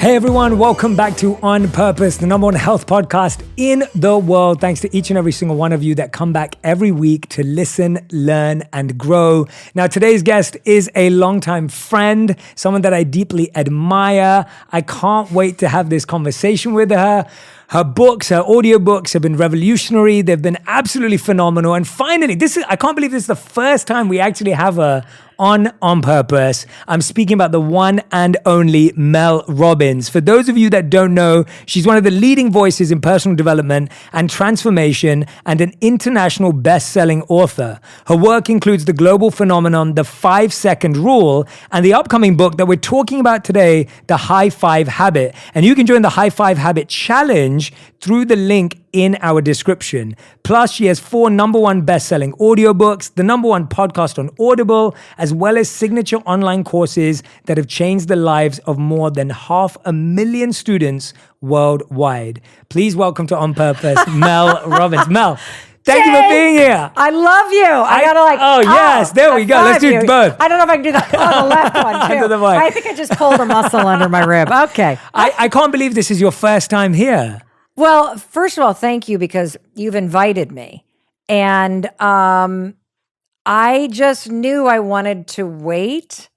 Hey everyone, welcome back to On Purpose, the number one health podcast in the world. Thanks to each and every single one of you that come back every week to listen, learn, and grow. Now, today's guest is a longtime friend, someone that I deeply admire. I can't wait to have this conversation with her. Her books, her audiobooks have been revolutionary. They've been absolutely phenomenal. And finally, I can't believe this is the first time we actually have her on Purpose. I'm speaking about the one and only Mel Robbins. For those of you that don't know, she's one of the leading voices in personal development and transformation and an international best-selling author. Her work includes the global phenomenon, the 5-second rule, and the upcoming book that we're talking about today, the High Five Habit. And you can join the High Five Habit Challenge through the link in our description. Plus, she has 4 number one best-selling audiobooks, the number one podcast on Audible, as well as signature online courses that have changed the lives of more than 500,000 students worldwide. Please welcome to On Purpose, Mel Robbins. Mel, thank you for being here. I love you. I gotta yes, there we go. Let's do both. I don't know if I can do that on the left one too. To the right. I think I just pulled a muscle under my rib. Okay. I can't believe this is your first time here. Well, first of all, thank you because you've invited me. And I just knew I wanted to wait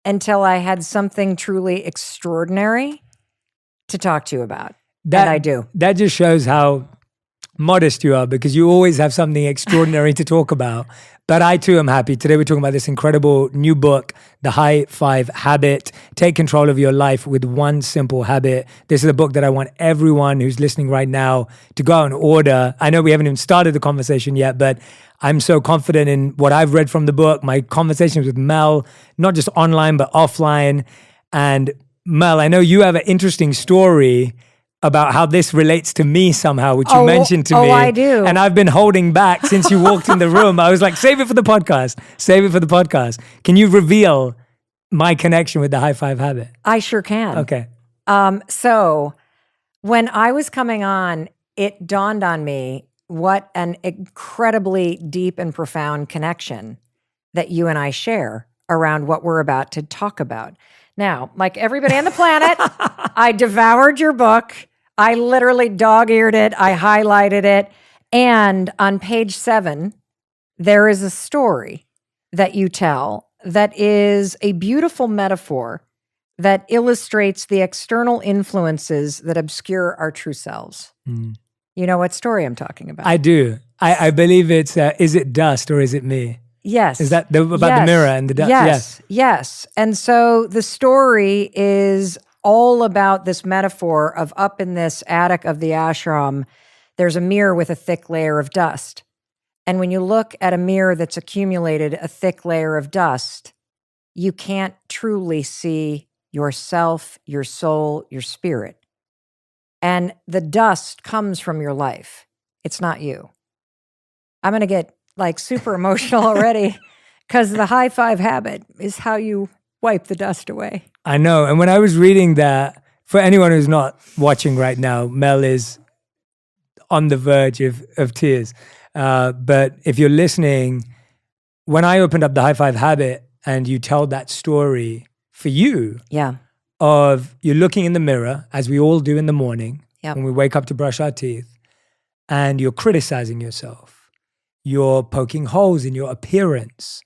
until I had something truly extraordinary to talk to you about. And I do. That just shows how modest you are, because you always have something extraordinary to talk about. But I too am happy. Today we're talking about this incredible new book, The High Five Habit. Take control of your life with one simple habit. This is a book that I want everyone who's listening right now to go out and order. I know we haven't even started the conversation yet, but I'm so confident in what I've read from the book, my conversations with Mel, not just online, but offline. And Mel, I know you have an interesting story about how this relates to me somehow, which you mentioned to me. Oh, I do. And I've been holding back since you walked in the room. I was like, save it for the podcast. Save it for the podcast. Can you reveal my connection with the High Five Habit? I sure can. Okay. So when I was coming on, it dawned on me what an incredibly deep and profound connection that you and I share around what we're about to talk about. Now, like everybody on the planet, I devoured your book. I literally dog-eared it. I highlighted it. And on page 7, there is a story that you tell that is a beautiful metaphor that illustrates the external influences that obscure our true selves. Mm. You know what story I'm talking about? I do. I believe it's, is it dust or is it me? Yes. Is that about the mirror and the dust? Yes. And so the story is all about this metaphor of up in this attic of the ashram, there's a mirror with a thick layer of dust. And when you look at a mirror that's accumulated a thick layer of dust, you can't truly see yourself, your soul, your spirit. And the dust comes from your life. It's not you. I'm going to get like super emotional already because the High Five Habit is how you wipe the dust away. I know. And when I was reading that, for anyone who's not watching right now, Mel is on the verge of tears. But if you're listening, when I opened up the High Five Habit and you tell that story for you, of you're looking in the mirror, as we all do in the morning, when we wake up to brush our teeth, and you're criticizing yourself. You're poking holes in your appearance,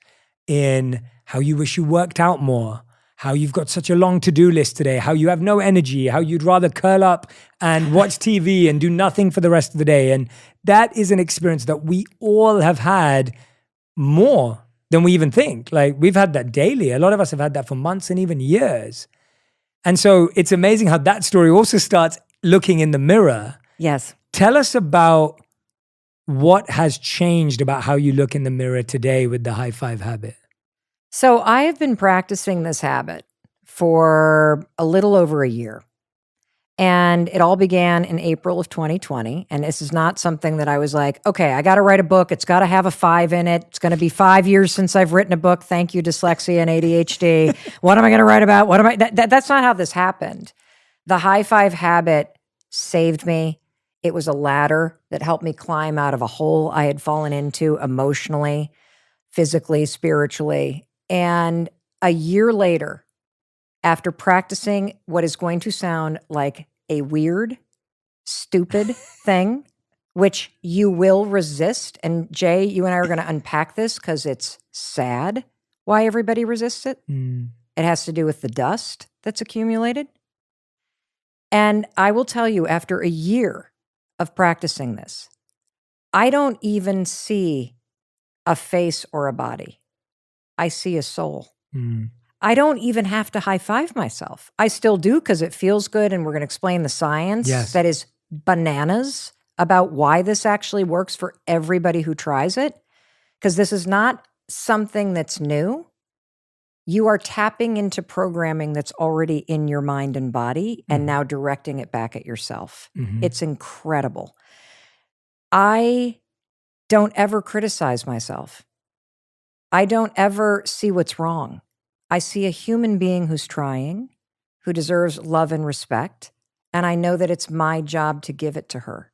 in how you wish you worked out more, how you've got such a long to-do list today, how you have no energy, how you'd rather curl up and watch TV and do nothing for the rest of the day. And that is an experience that we all have had more than we even think. Like, we've had that daily. A lot of us have had that for months and even years. And so it's amazing how that story also starts looking in the mirror. Yes. Tell us about what has changed about how you look in the mirror today with the High Five Habit. So I have been practicing this habit for a little over a year. And it all began in April of 2020. And this is not something that I was like, okay, I got to write a book. It's got to have a 5 in it. It's going to be 5 years since I've written a book. Thank you, dyslexia and ADHD. What am I going to write about? What am I? That's not how this happened. The High Five Habit saved me. It was a ladder that helped me climb out of a hole I had fallen into emotionally, physically, spiritually. And a year later, after practicing what is going to sound like a weird, stupid thing, which you will resist. And Jay, you and I are going to unpack this because it's sad why everybody resists it. It has to do with the dust that's accumulated. And I will tell you, after a year of practicing this, I don't even see a face or a body. I see a soul. I don't even have to high five myself. I still do because it feels good. And we're going to explain the science that is bananas about why this actually works for everybody who tries it. Because this is not something that's new. You are tapping into programming that's already in your mind and body and now directing it back at yourself. It's incredible. I don't ever criticize myself. I don't ever see what's wrong. I see a human being who's trying, who deserves love and respect, and I know that it's my job to give it to her.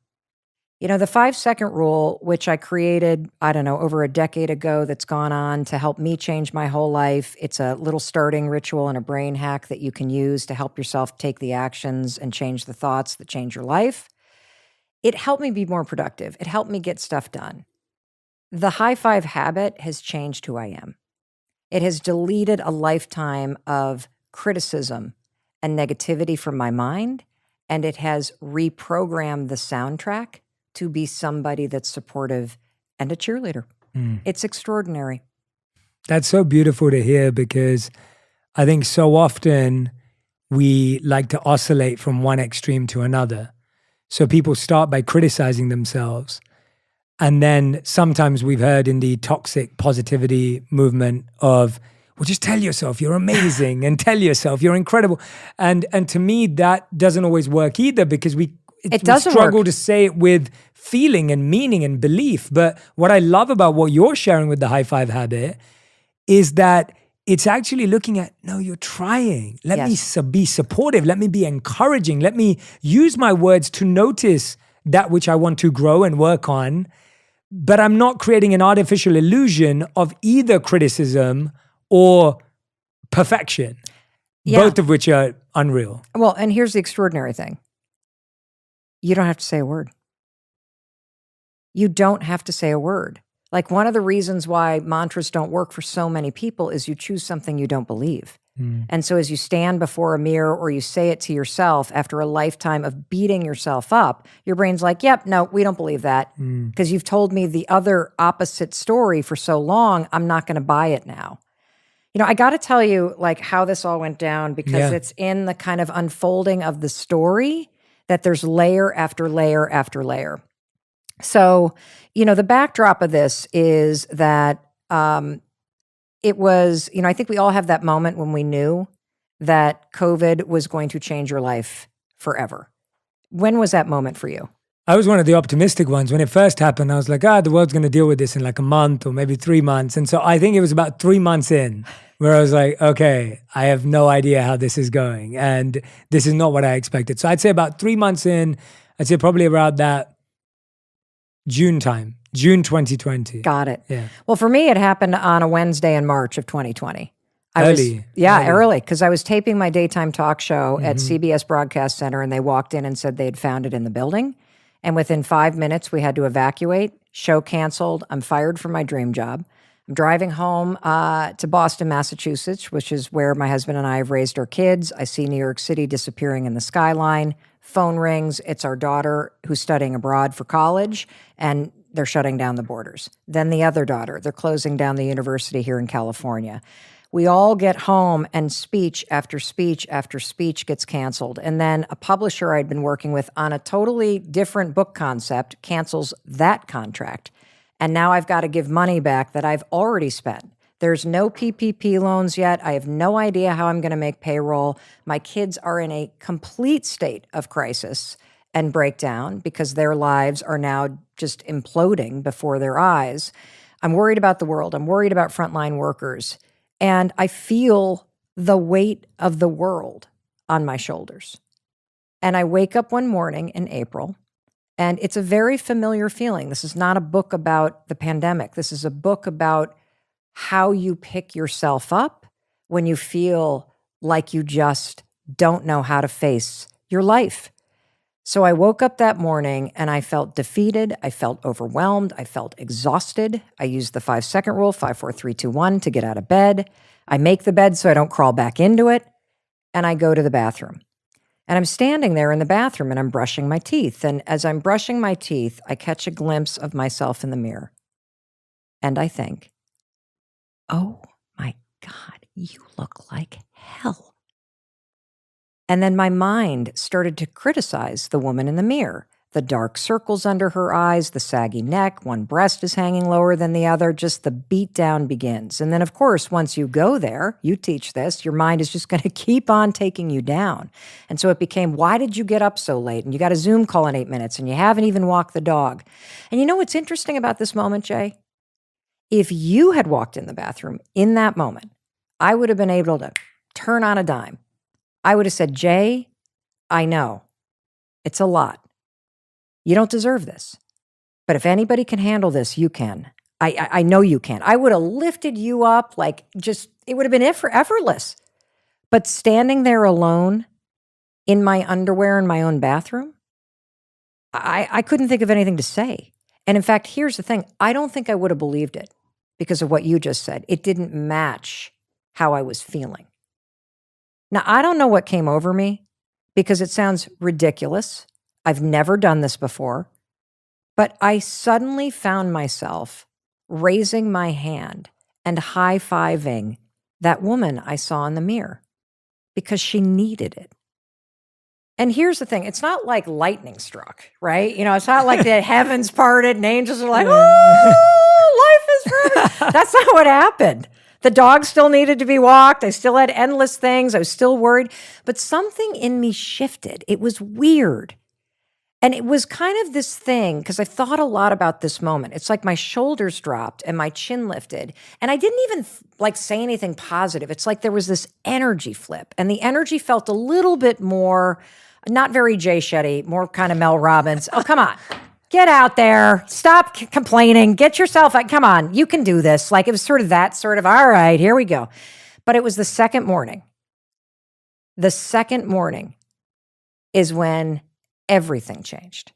You know, the 5-second rule, which I created, I don't know, over a decade ago, that's gone on to help me change my whole life. It's a little starting ritual and a brain hack that you can use to help yourself take the actions and change the thoughts that change your life. It helped me be more productive. It helped me get stuff done. The high five habit has changed who I am. It has deleted a lifetime of criticism and negativity from my mind, and it has reprogrammed the soundtrack to be somebody that's supportive and a cheerleader. It's extraordinary. That's so beautiful to hear, because I think so often we like to oscillate from one extreme to another. So people start by criticizing themselves. And then sometimes we've heard in the toxic positivity movement of, well, just tell yourself you're amazing and tell yourself you're incredible. And to me, that doesn't always work either, because we struggle to say it with feeling and meaning and belief. But what I love about what you're sharing with the high five habit is that it's actually looking at, no, you're trying. Let me be supportive. Let me be encouraging. Let me use my words to notice that which I want to grow and work on. But I'm not creating an artificial illusion of either criticism or perfection, both of which are unreal. Well, and here's the extraordinary thing. You don't have to say a word. You don't have to say a word. Like, one of the reasons why mantras don't work for so many people is you choose something you don't believe. And so as you stand before a mirror or you say it to yourself after a lifetime of beating yourself up, your brain's like, yep, no, we don't believe that, because you've told me the other opposite story for so long, I'm not going to buy it now. You know, I got to tell you, like, how this all went down, because it's in the kind of unfolding of the story that there's layer after layer after layer. So, you know, the backdrop of this is that it was, you know, I think we all have that moment when we knew that COVID was going to change your life forever. When was that moment for you? I was one of the optimistic ones. When it first happened, I was like, the world's going to deal with this in like a month or maybe 3 months. And so I think it was about 3 months in where I was like, okay, I have no idea how this is going. And this is not what I expected. So I'd say about 3 months in, I'd say probably around that June time, June 2020. Got it. Yeah. Well, for me, it happened on a Wednesday in March of 2020. Early, because I was taping my daytime talk show at CBS Broadcast Center, and they walked in and said they had found it in the building. And within 5 minutes, we had to evacuate. Show canceled. I'm fired from my dream job. I'm driving home to Boston, Massachusetts, which is where my husband and I have raised our kids. I see New York City disappearing in the skyline. Phone rings. It's our daughter who's studying abroad for college, and they're shutting down the borders. Then the other daughter, they're closing down the university here in California. We all get home, and speech after speech after speech gets canceled. And then a publisher I'd been working with on a totally different book concept cancels that contract. And now I've got to give money back that I've already spent. There's no PPP loans yet. I have no idea how I'm going to make payroll. My kids are in a complete state of crisis and breakdown because their lives are now just imploding before their eyes. I'm worried about the world. I'm worried about frontline workers. And I feel the weight of the world on my shoulders. And I wake up one morning in April, and it's a very familiar feeling. This is not a book about the pandemic. This is a book about how you pick yourself up when you feel like you just don't know how to face your life. So I woke up that morning and I felt defeated. I felt overwhelmed. I felt exhausted. I used the 5-second rule, 5, 4, 3, 2, 1 to get out of bed. I make the bed so I don't crawl back into it. And I go to the bathroom. And I'm standing there in the bathroom and I'm brushing my teeth. And as I'm brushing my teeth, I catch a glimpse of myself in the mirror. And I think, oh my God, you look like hell. And then my mind started to criticize the woman in the mirror. The dark circles under her eyes, the saggy neck, one breast is hanging lower than the other, just the beat down begins. And then, of course, once you go there, you teach this, your mind is just going to keep on taking you down. And so it became, why did you get up so late? And you got a Zoom call in 8 minutes and you haven't even walked the dog. And you know what's interesting about this moment, Jay? If you had walked in the bathroom in that moment, I would have been able to turn on a dime. I would have said, Jay, I know it's a lot. You don't deserve this. But if anybody can handle this, you can. I know you can. I would have lifted you up like just, it would have been effortless. But standing there alone in my underwear in my own bathroom, I couldn't think of anything to say. And in fact, here's the thing. I don't think I would have believed it because of what you just said. It didn't match how I was feeling. Now, I don't know what came over me because it sounds ridiculous. I've never done this before, but I suddenly found myself raising my hand and high-fiving that woman I saw in the mirror because she needed it. And here's the thing. It's not like lightning struck, right? You know, it's not like the heavens parted and angels are like, oh, life is perfect. That's not what happened. The dog still needed to be walked. I still had endless things. I was still worried. But something in me shifted. It was weird. And it was kind of this thing, because I thought a lot about this moment. It's like my shoulders dropped and my chin lifted. And I didn't even say anything positive. It's like there was this energy flip. And the energy felt a little bit more, not very Jay Shetty, more kind of Mel Robbins. Oh, come on. Get out there. Stop complaining. Get yourself out. Come on. You can do this. Like it was sort of that sort of, all right, here we go. But it was the second morning. The second morning is when everything changed.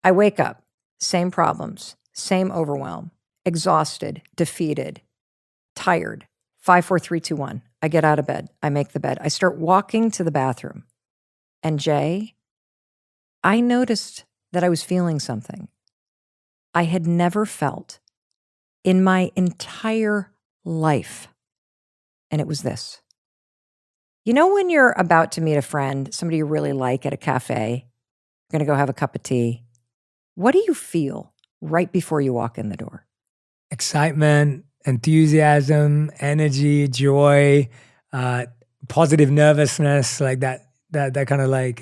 I wake up, same problems, same overwhelm, exhausted, defeated, tired. 5, 4, 3, 2, 1. I get out of bed. I make the bed. I start walking to the bathroom. And Jay, I noticed that I was feeling something I had never felt in my entire life. And it was this. You know, when you're about to meet a friend, somebody you really like at a cafe, you're going to go have a cup of tea. What do you feel right before you walk in the door? Excitement, enthusiasm, energy, joy, positive nervousness, like that kind of like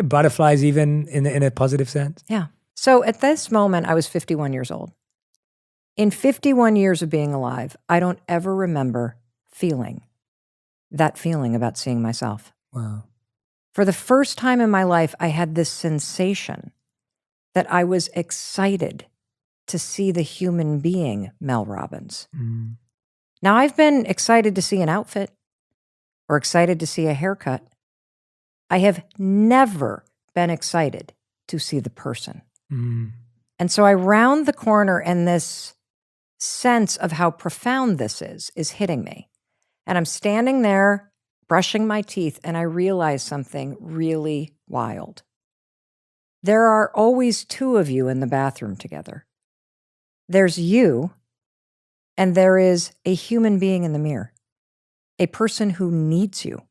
butterflies, even in a positive sense. Yeah. So at this moment, I was 51 years old. In 51 years of being alive, I don't ever remember feeling that feeling about seeing myself. Wow. For the first time in my life, I had this sensation that I was excited to see the human being, Mel Robbins. Mm. Now, I've been excited to see an outfit or excited to see a haircut. I have never been excited to see the person. Mm. And so I round the corner and this sense of how profound this is hitting me. And I'm standing there brushing my teeth and I realize something really wild. There are always two of you in the bathroom together. There's you and there is a human being in the mirror, a person who needs you,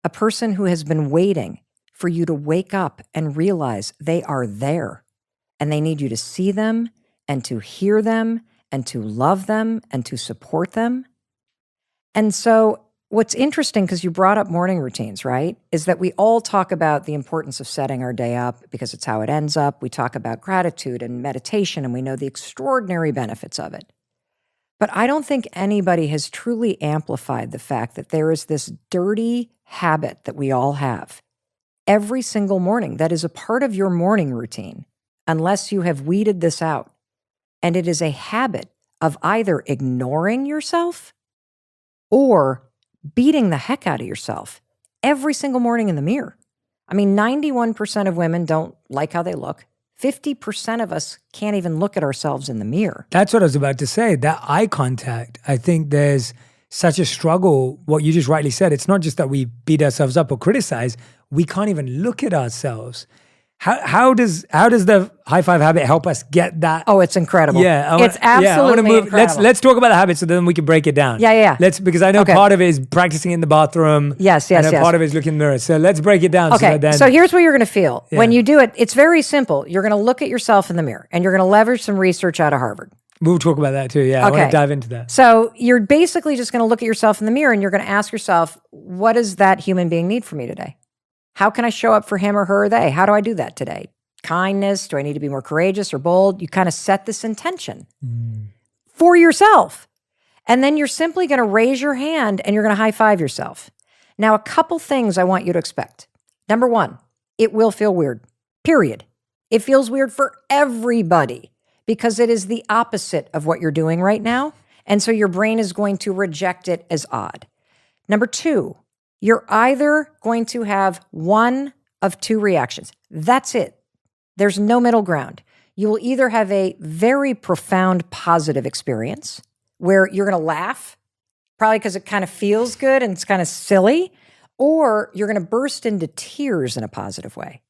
a person who has been waiting for you to wake up and realize they are there and they need you to see them and to hear them and to love them and to support them. And so what's interesting, because you brought up morning routines, right, is that we all talk about the importance of setting our day up because it's how it ends up. We talk about gratitude and meditation, and we know the extraordinary benefits of it. But I don't think anybody has truly amplified the fact that there is this dirty habit that we all have every single morning that is a part of your morning routine, unless you have weeded this out. And it is a habit of either ignoring yourself or beating the heck out of yourself every single morning in the mirror. I mean, 91% of women don't like how they look. 50% of us can't even look at ourselves in the mirror. That's what I was about to say. That eye contact, I think there's such a struggle. What you just rightly said, it's not just that we beat ourselves up or criticize, we can't even look at ourselves. How does the high five habit help us get that? Oh, it's incredible. Yeah, it's absolutely incredible. Let's talk about the habit so then we can break it down. Yeah. Because I know part of it is practicing in the bathroom. Yes. And part of it is looking in the mirror. So let's break it down. Okay, so here's what you're going to feel. Yeah. When you do it, it's very simple. You're going to look at yourself in the mirror and you're going to leverage some research out of Harvard. We'll talk about that too. Yeah, okay. I want to dive into that. So you're basically just going to look at yourself in the mirror and you're going to ask yourself, what does that human being need from me today? How can I show up for him or her or they? How do I do that today? Kindness? Do I need to be more courageous or bold? You kind of set this intention for yourself. And then you're simply going to raise your hand and you're going to high five yourself. Now, a couple things I want you to expect. Number one, it will feel weird, period. It feels weird for everybody because it is the opposite of what you're doing right now. And so your brain is going to reject it as odd. Number two, you're either going to have one of two reactions. That's it. There's no middle ground. You will either have a very profound positive experience where you're going to laugh, probably because it kind of feels good and it's kind of silly, or you're going to burst into tears in a positive way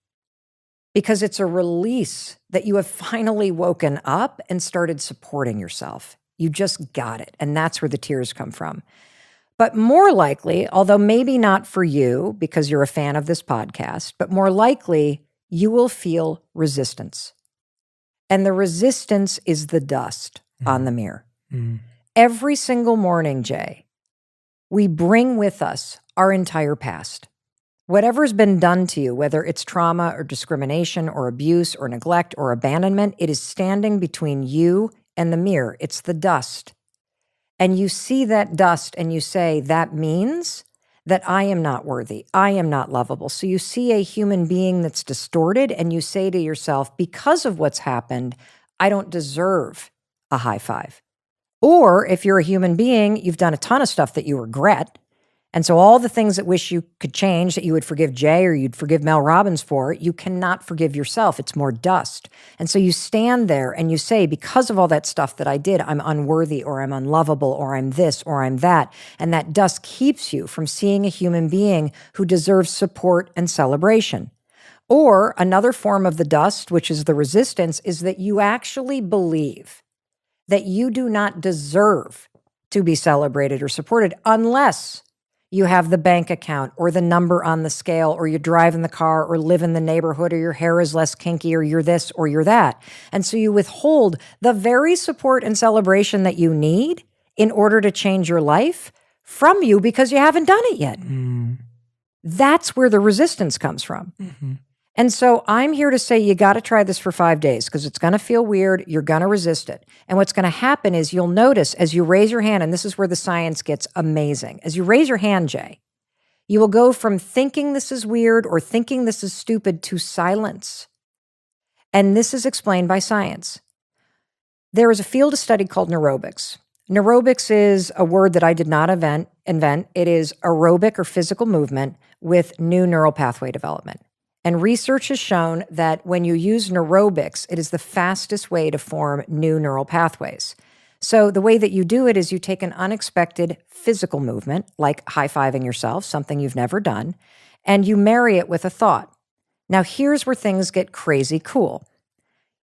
because it's a release that you have finally woken up and started supporting yourself. You just got it. And that's where the tears come from. But more likely, although maybe not for you because you're a fan of this podcast, but more likely, you will feel resistance. And the resistance is the dust on the mirror. Every single morning, Jay, we bring with us our entire past. Whatever's been done to you, whether it's trauma or discrimination or abuse or neglect or abandonment, it is standing between you and the mirror. It's the dust. And you see that dust and you say, that means that I am not worthy. I am not lovable. So you see a human being that's distorted and you say to yourself, because of what's happened, I don't deserve a high five. Or if you're a human being, you've done a ton of stuff that you regret. And so all the things that wish you could change, that you would forgive Jay or you'd forgive Mel Robbins for, you cannot forgive yourself. It's more dust. And so you stand there and you say, because of all that stuff that I did, I'm unworthy or I'm unlovable or I'm this or I'm that. And that dust keeps you from seeing a human being who deserves support and celebration. Or another form of the dust, which is the resistance, is that you actually believe that you do not deserve to be celebrated or supported unless you have the bank account or the number on the scale, or you drive in the car or live in the neighborhood, or your hair is less kinky, or you're this or you're that. And so you withhold the very support and celebration that you need in order to change your life from you because you haven't done it yet. That's where the resistance comes from. And so I'm here to say you got to try this for 5 days because it's going to feel weird. You're going to resist it. And what's going to happen is you'll notice as you raise your hand, and this is where the science gets amazing. As you raise your hand, Jay, you will go from thinking this is weird or thinking this is stupid to silence. And this is explained by science. There is a field of study called neurobics. Neurobics is a word that I did not invent. It is aerobic or physical movement with new neural pathway development. And research has shown that when you use neurobics, it is the fastest way to form new neural pathways. So the way that you do it is you take an unexpected physical movement, like high-fiving yourself, something you've never done, and you marry it with a thought. Now, here's where things get crazy cool.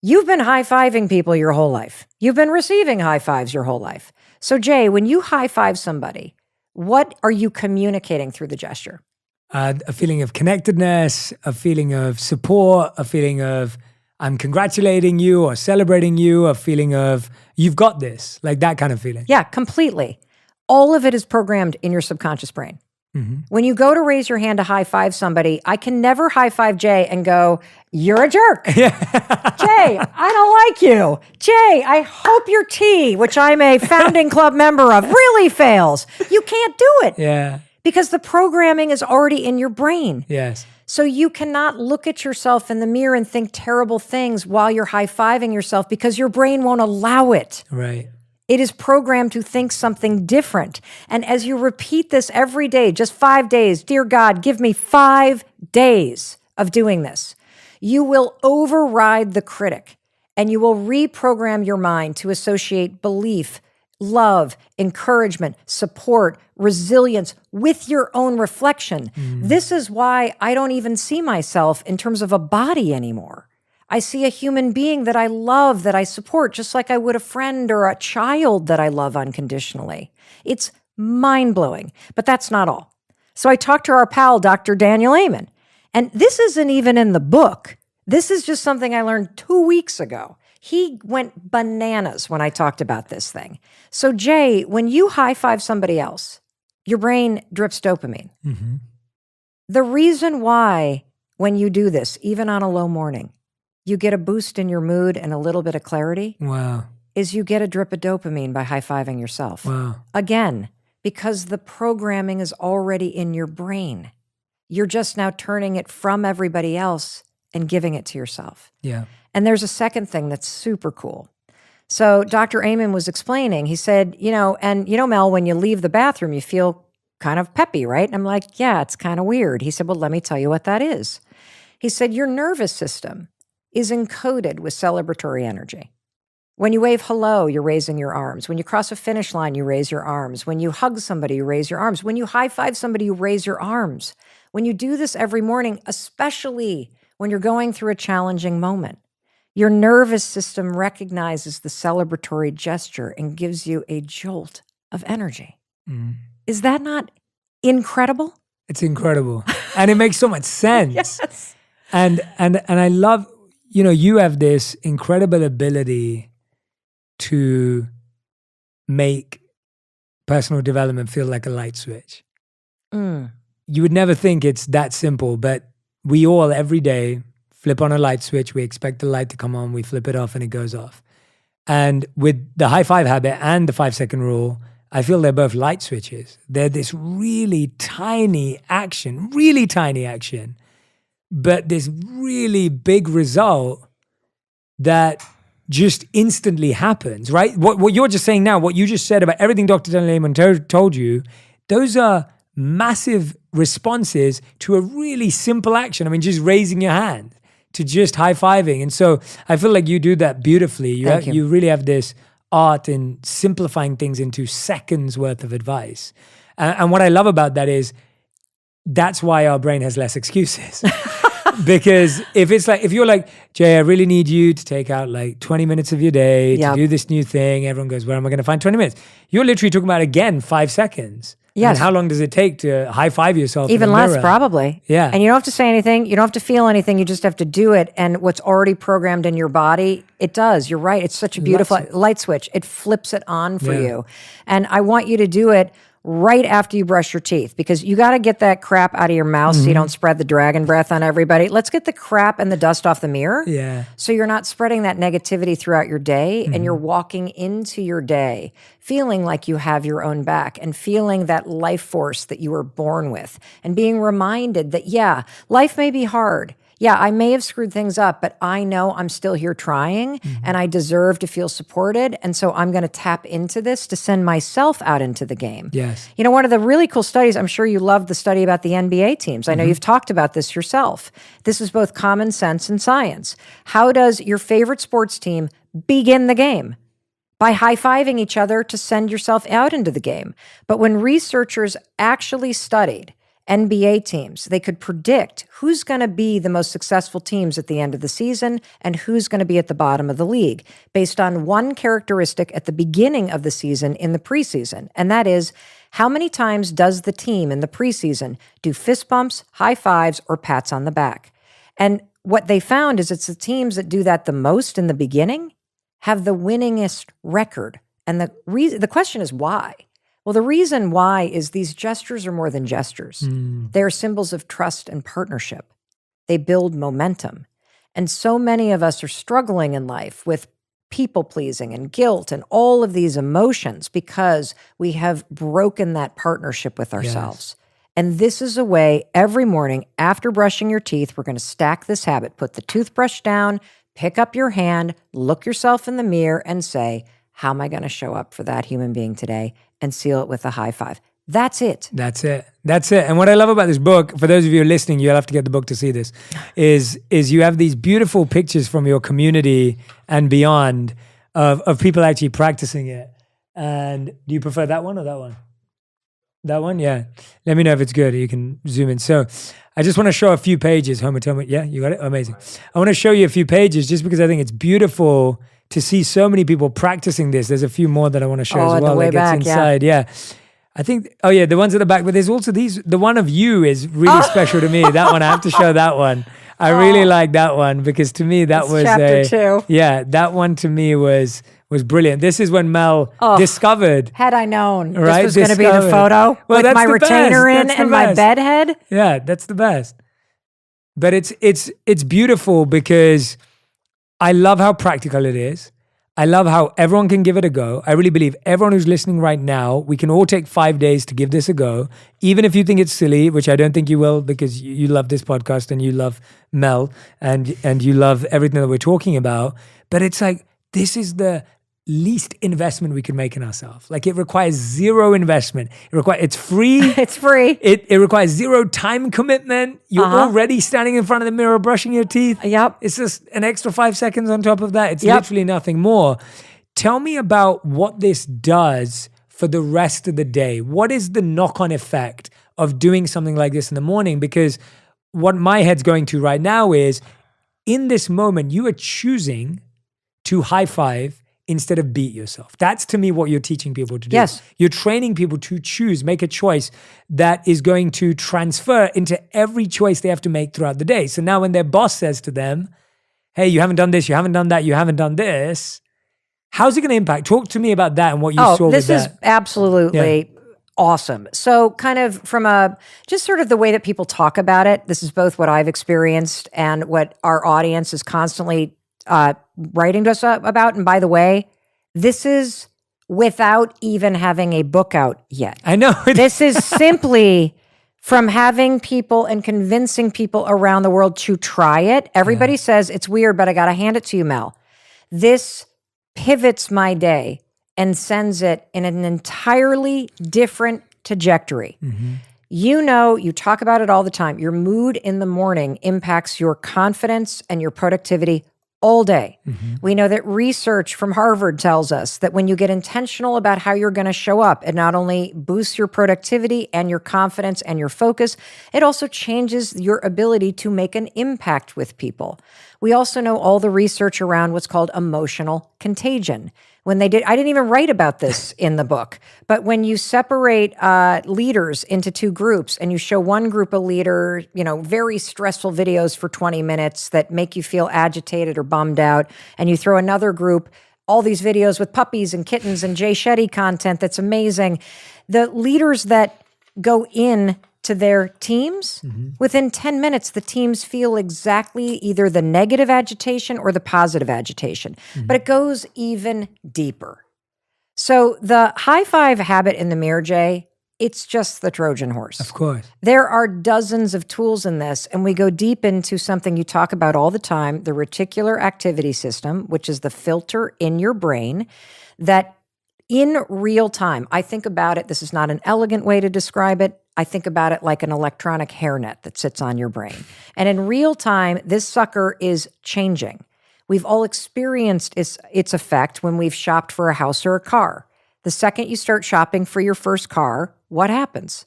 You've been high-fiving people your whole life. You've been receiving high fives your whole life. So, Jay, when you high-five somebody, what are you communicating through the gesture? A feeling of connectedness, a feeling of support, a feeling of I'm congratulating you or celebrating you, a feeling of you've got this, like that kind of feeling. Yeah, completely. All of it is programmed in your subconscious brain. When you go to raise your hand to high five somebody, I can never high five Jay and go, you're a jerk. Jay, I don't like you. Jay, I hope your tea, which I'm a founding club member of, really fails. You can't do it. Yeah. Because the programming is already in your brain. Yes. So you cannot look at yourself in the mirror and think terrible things while you're high-fiving yourself because your brain won't allow it. Right. It is programmed to think something different. And as you repeat this every day, just 5 days, dear God, give me 5 days of doing this, you will override the critic and you will reprogram your mind to associate belief, love, encouragement, support, resilience with your own reflection. This is why I don't even see myself in terms of a body anymore. I see a human being that I love, that I support, just like I would a friend or a child that I love unconditionally. It's mind-blowing, but that's not all. So I talked to our pal, Dr. Daniel Amen, and this isn't even in the book. This is just something I learned 2 weeks ago. He went bananas when I talked about this thing. So Jay, when you high-five somebody else, your brain drips dopamine. The reason why when you do this, even on a low morning, you get a boost in your mood and a little bit of clarity, is you get a drip of dopamine by high-fiving yourself. Again, because the programming is already in your brain. You're just now turning it from everybody else and giving it to yourself. And there's a second thing that's super cool. So Dr. Amen was explaining, he said, Mel, when you leave the bathroom, you feel kind of peppy, right? And I'm like, yeah, it's kind of weird. He said, well, let me tell you what that is. He said, your nervous system is encoded with celebratory energy. When you wave hello, you're raising your arms. When you cross a finish line, you raise your arms. When you hug somebody, you raise your arms. When you high-five somebody, you raise your arms. When you do this every morning, especially when you're going through a challenging moment, your nervous system recognizes the celebratory gesture and gives you a jolt of energy. Is that not incredible? It's incredible. And it makes so much sense. Yes. And I love, you have this incredible ability to make personal development feel like a light switch. You would never think it's that simple, but we all every day flip on a light switch. We expect the light to come on. We flip it off and it goes off. And with the high five habit and the 5-second rule, I feel they're both light switches. They're this really tiny action, but this really big result that just instantly happens, right? What you're just saying now, what you just said about everything Dr. Daniel Amen told you, those are massive responses to a really simple action. I mean, just raising your hand to just high-fiving. And so I feel like you do that beautifully. You really have this art in simplifying things into seconds worth of advice. And what I love about that is that's why our brain has less excuses. Because if you're like, Jay, I really need you to take out like 20 minutes of your day to do this new thing. Everyone goes, where am I going to find 20 minutes? You're literally talking about, again, 5 seconds. Yes. And how long does it take to high five yourself? Even less, probably. Yeah. And you don't have to say anything. You don't have to feel anything. You just have to do it. And what's already programmed in your body, it does. You're right. It's such a beautiful light switch. It flips it on for you. And I want you to do it right after you brush your teeth, because you got to get that crap out of your mouth so you don't spread the dragon breath on everybody. Let's get the crap and the dust off the mirror. Yeah. So you're not spreading that negativity throughout your day and you're walking into your day feeling like you have your own back and feeling that life force that you were born with and being reminded that, yeah, life may be hard. Yeah, I may have screwed things up, but I know I'm still here trying and I deserve to feel supported. And so I'm going to tap into this to send myself out into the game. Yes. You know, one of the really cool studies, I'm sure you loved the study about the NBA teams. I know you've talked about this yourself. This is both common sense and science. How does your favorite sports team begin the game? By high-fiving each other to send yourself out into the game. But when researchers actually studied NBA teams, they could predict who's going to be the most successful teams at the end of the season and who's going to be at the bottom of the league based on one characteristic at the beginning of the season in the preseason. And that is, how many times does the team in the preseason do fist bumps, high fives, or pats on the back? And what they found is it's the teams that do that the most in the beginning have the winningest record. And the question is why? Well, the reason why is these gestures are more than gestures. They are symbols of trust and partnership. They build momentum. And so many of us are struggling in life with people-pleasing and guilt and all of these emotions because we have broken that partnership with ourselves. Yes. And this is a way every morning after brushing your teeth, we're going to stack this habit. Put the toothbrush down, pick up your hand, look yourself in the mirror and say, how am I going to show up for that human being today, and seal it with a high five. That's it. That's it. That's it. And what I love about this book, for those of you who are listening, you'll have to get the book to see this, is you have these beautiful pictures from your community and beyond of people actually practicing it. And do you prefer that one or that one? That one? Yeah. Let me know if it's good. You can zoom in. So I just want to show a few pages. Homer, tell me. Yeah, you got it? Amazing. I want to show you a few pages just because I think it's beautiful to see so many people practicing this. There's a few more that I want to show as well. The way back, inside. Yeah. I think, the ones at the back, but there's also these, the one of you is really special to me. That one, I have to show that one. I really like that one because to me, that was chapter 2. Yeah, that one to me was brilliant. This is when Mel discovered. Had I known right, this was going to be the photo with my retainer in and my bed head. Yeah, that's the best. But it's beautiful because I love how practical it is. I love how everyone can give it a go. I really believe everyone who's listening right now, we can all take 5 days to give this a go. Even if you think it's silly, which I don't think you will because you love this podcast and you love Mel and you love everything that we're talking about. But it's like, this is the least investment we can make in ourselves. Like it requires zero investment. It's free. It's free. It requires zero time commitment. You're already standing in front of the mirror brushing your teeth. Yep. It's just an extra 5 seconds on top of that. It's literally nothing more. Tell me about what this does for the rest of the day. What is the knock-on effect of doing something like this in the morning? Because what my head's going to right now is, in this moment, you are choosing to high five instead of beat yourself. That's to me what you're teaching people to do. Yes. You're training people to choose, make a choice that is going to transfer into every choice they have to make throughout the day. So now when their boss says to them, hey, you haven't done this, you haven't done that, you haven't done this, how's it going to impact? Talk to me about that and what you saw with that. This is absolutely awesome. So kind of from just sort of the way that people talk about it, this is both what I've experienced and what our audience is constantly writing to us about. And by the way, this is without even having a book out yet. I know. This is simply from having people and convincing people around the world to try it. Everybody says it's weird, but I got to hand it to you, Mel. This pivots my day and sends it in an entirely different trajectory. Mm-hmm. You talk about it all the time. Your mood in the morning impacts your confidence and your productivity all day. Mm-hmm. We know that research from Harvard tells us that when you get intentional about how you're going to show up, it not only boosts your productivity and your confidence and your focus, it also changes your ability to make an impact with people. We also know all the research around what's called emotional contagion. I didn't even write about this in the book, but when you separate leaders into two groups and you show one group of leader, very stressful videos for 20 minutes that make you feel agitated or bummed out, and you throw another group all these videos with puppies and kittens and Shetty content that's amazing, the leaders that go in to their teams, within 10 minutes, the teams feel exactly either the negative agitation or the positive agitation, but it goes even deeper. So the high five habit in the mirror, Jay, it's just the Trojan horse. Of course. There are dozens of tools in this, and we go deep into something you talk about all the time, the reticular activity system, which is the filter in your brain that in real time, I think about it, this is not an elegant way to describe it, I think about it like an electronic hairnet that sits on your brain. And in real time, this sucker is changing. We've all experienced its effect when we've shopped for a house or a car. The second you start shopping for your first car, what happens?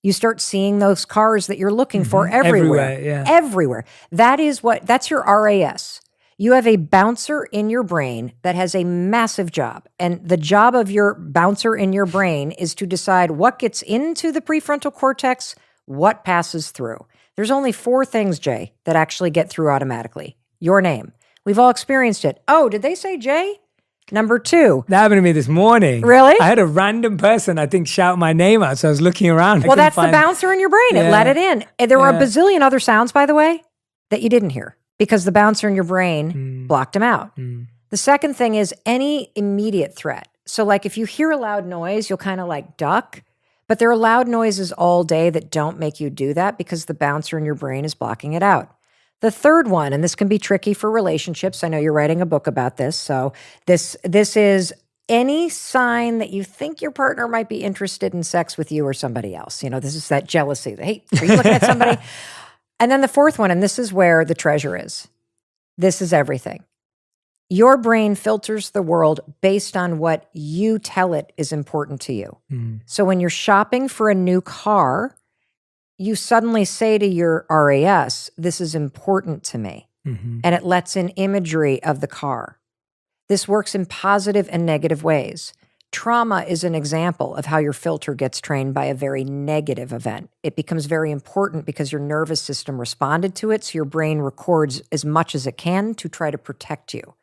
You start seeing those cars that you're looking for everywhere. Everywhere. That's your RAS. You have a bouncer in your brain that has a massive job. And the job of your bouncer in your brain is to decide what gets into the prefrontal cortex, what passes through. There's only 4 things, Jay, that actually get through automatically. Your name. We've all experienced it. Oh, did they say Jay? Number 2. That happened to me this morning. Really? I had a random person, I think, shout my name out. So I was looking around. Well, that's the bouncer in your brain. It let it in. And there were a bazillion other sounds, by the way, that you didn't hear, because the bouncer in your brain blocked them out. The second thing is any immediate threat. So like if you hear a loud noise, you'll kind of like duck, but there are loud noises all day that don't make you do that because the bouncer in your brain is blocking it out. The third one, and this can be tricky for relationships. I know you're writing a book about this. So this is any sign that you think your partner might be interested in sex with you or somebody else. This is that jealousy. Hey, are you looking at somebody? And then the fourth one, and this is where the treasure is. This is everything. Your brain filters the world based on what you tell it is important to you. So when you're shopping for a new car, you suddenly say to your RAS, this is important to me. And it lets in imagery of the car. This works in positive and negative ways. Trauma is an example of how your filter gets trained by a very negative event. It becomes very important because your nervous system responded to it, so your brain records as much as it can to try to protect you.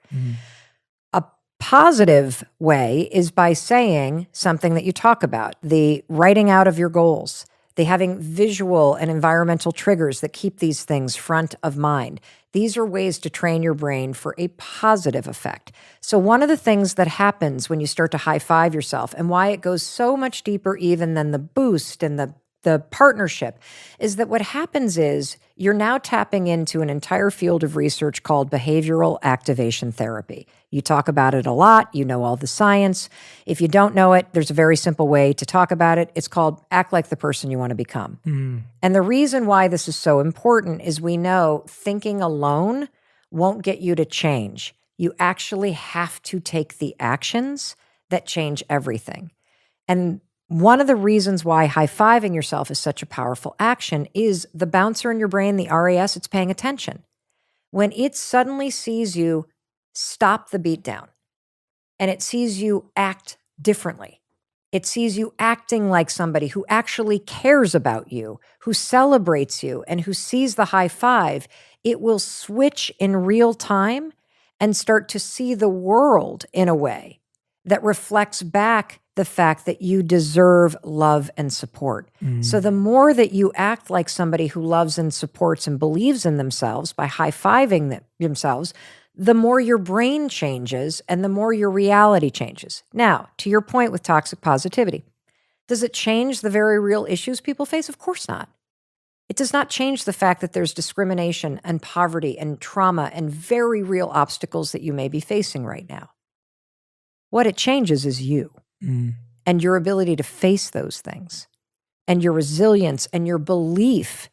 A positive way is by saying something that you talk about, the writing out of your goals, the having visual and environmental triggers that keep these things front of mind. These are ways to train your brain for a positive effect. So one of the things that happens when you start to high five yourself, and why it goes so much deeper even than the boost and the partnership, is that what happens is you're now tapping into an entire field of research called behavioral activation therapy. You talk about it a lot. You know all the science. If you don't know it, there's a very simple way to talk about it. It's called act like the person you want to become. And the reason why this is so important is we know thinking alone won't get you to change. You actually have to take the actions that change everything. And one of the reasons why high-fiving yourself is such a powerful action is the bouncer in your brain, the RAS, it's paying attention. When it suddenly sees you stop the beatdown and it sees you act differently, it sees you acting like somebody who actually cares about you, who celebrates you, and who sees the high five, it will switch in real time and start to see the world in a way that reflects back the fact that you deserve love and support. So the more that you act like somebody who loves and supports and believes in themselves by high-fiving themselves, the more your brain changes and the more your reality changes. Now, to your point with toxic positivity, does it change the very real issues people face? Of course not. It does not change the fact that there's discrimination and poverty and trauma and very real obstacles that you may be facing right now. What it changes is you. And your ability to face those things and your resilience and your belief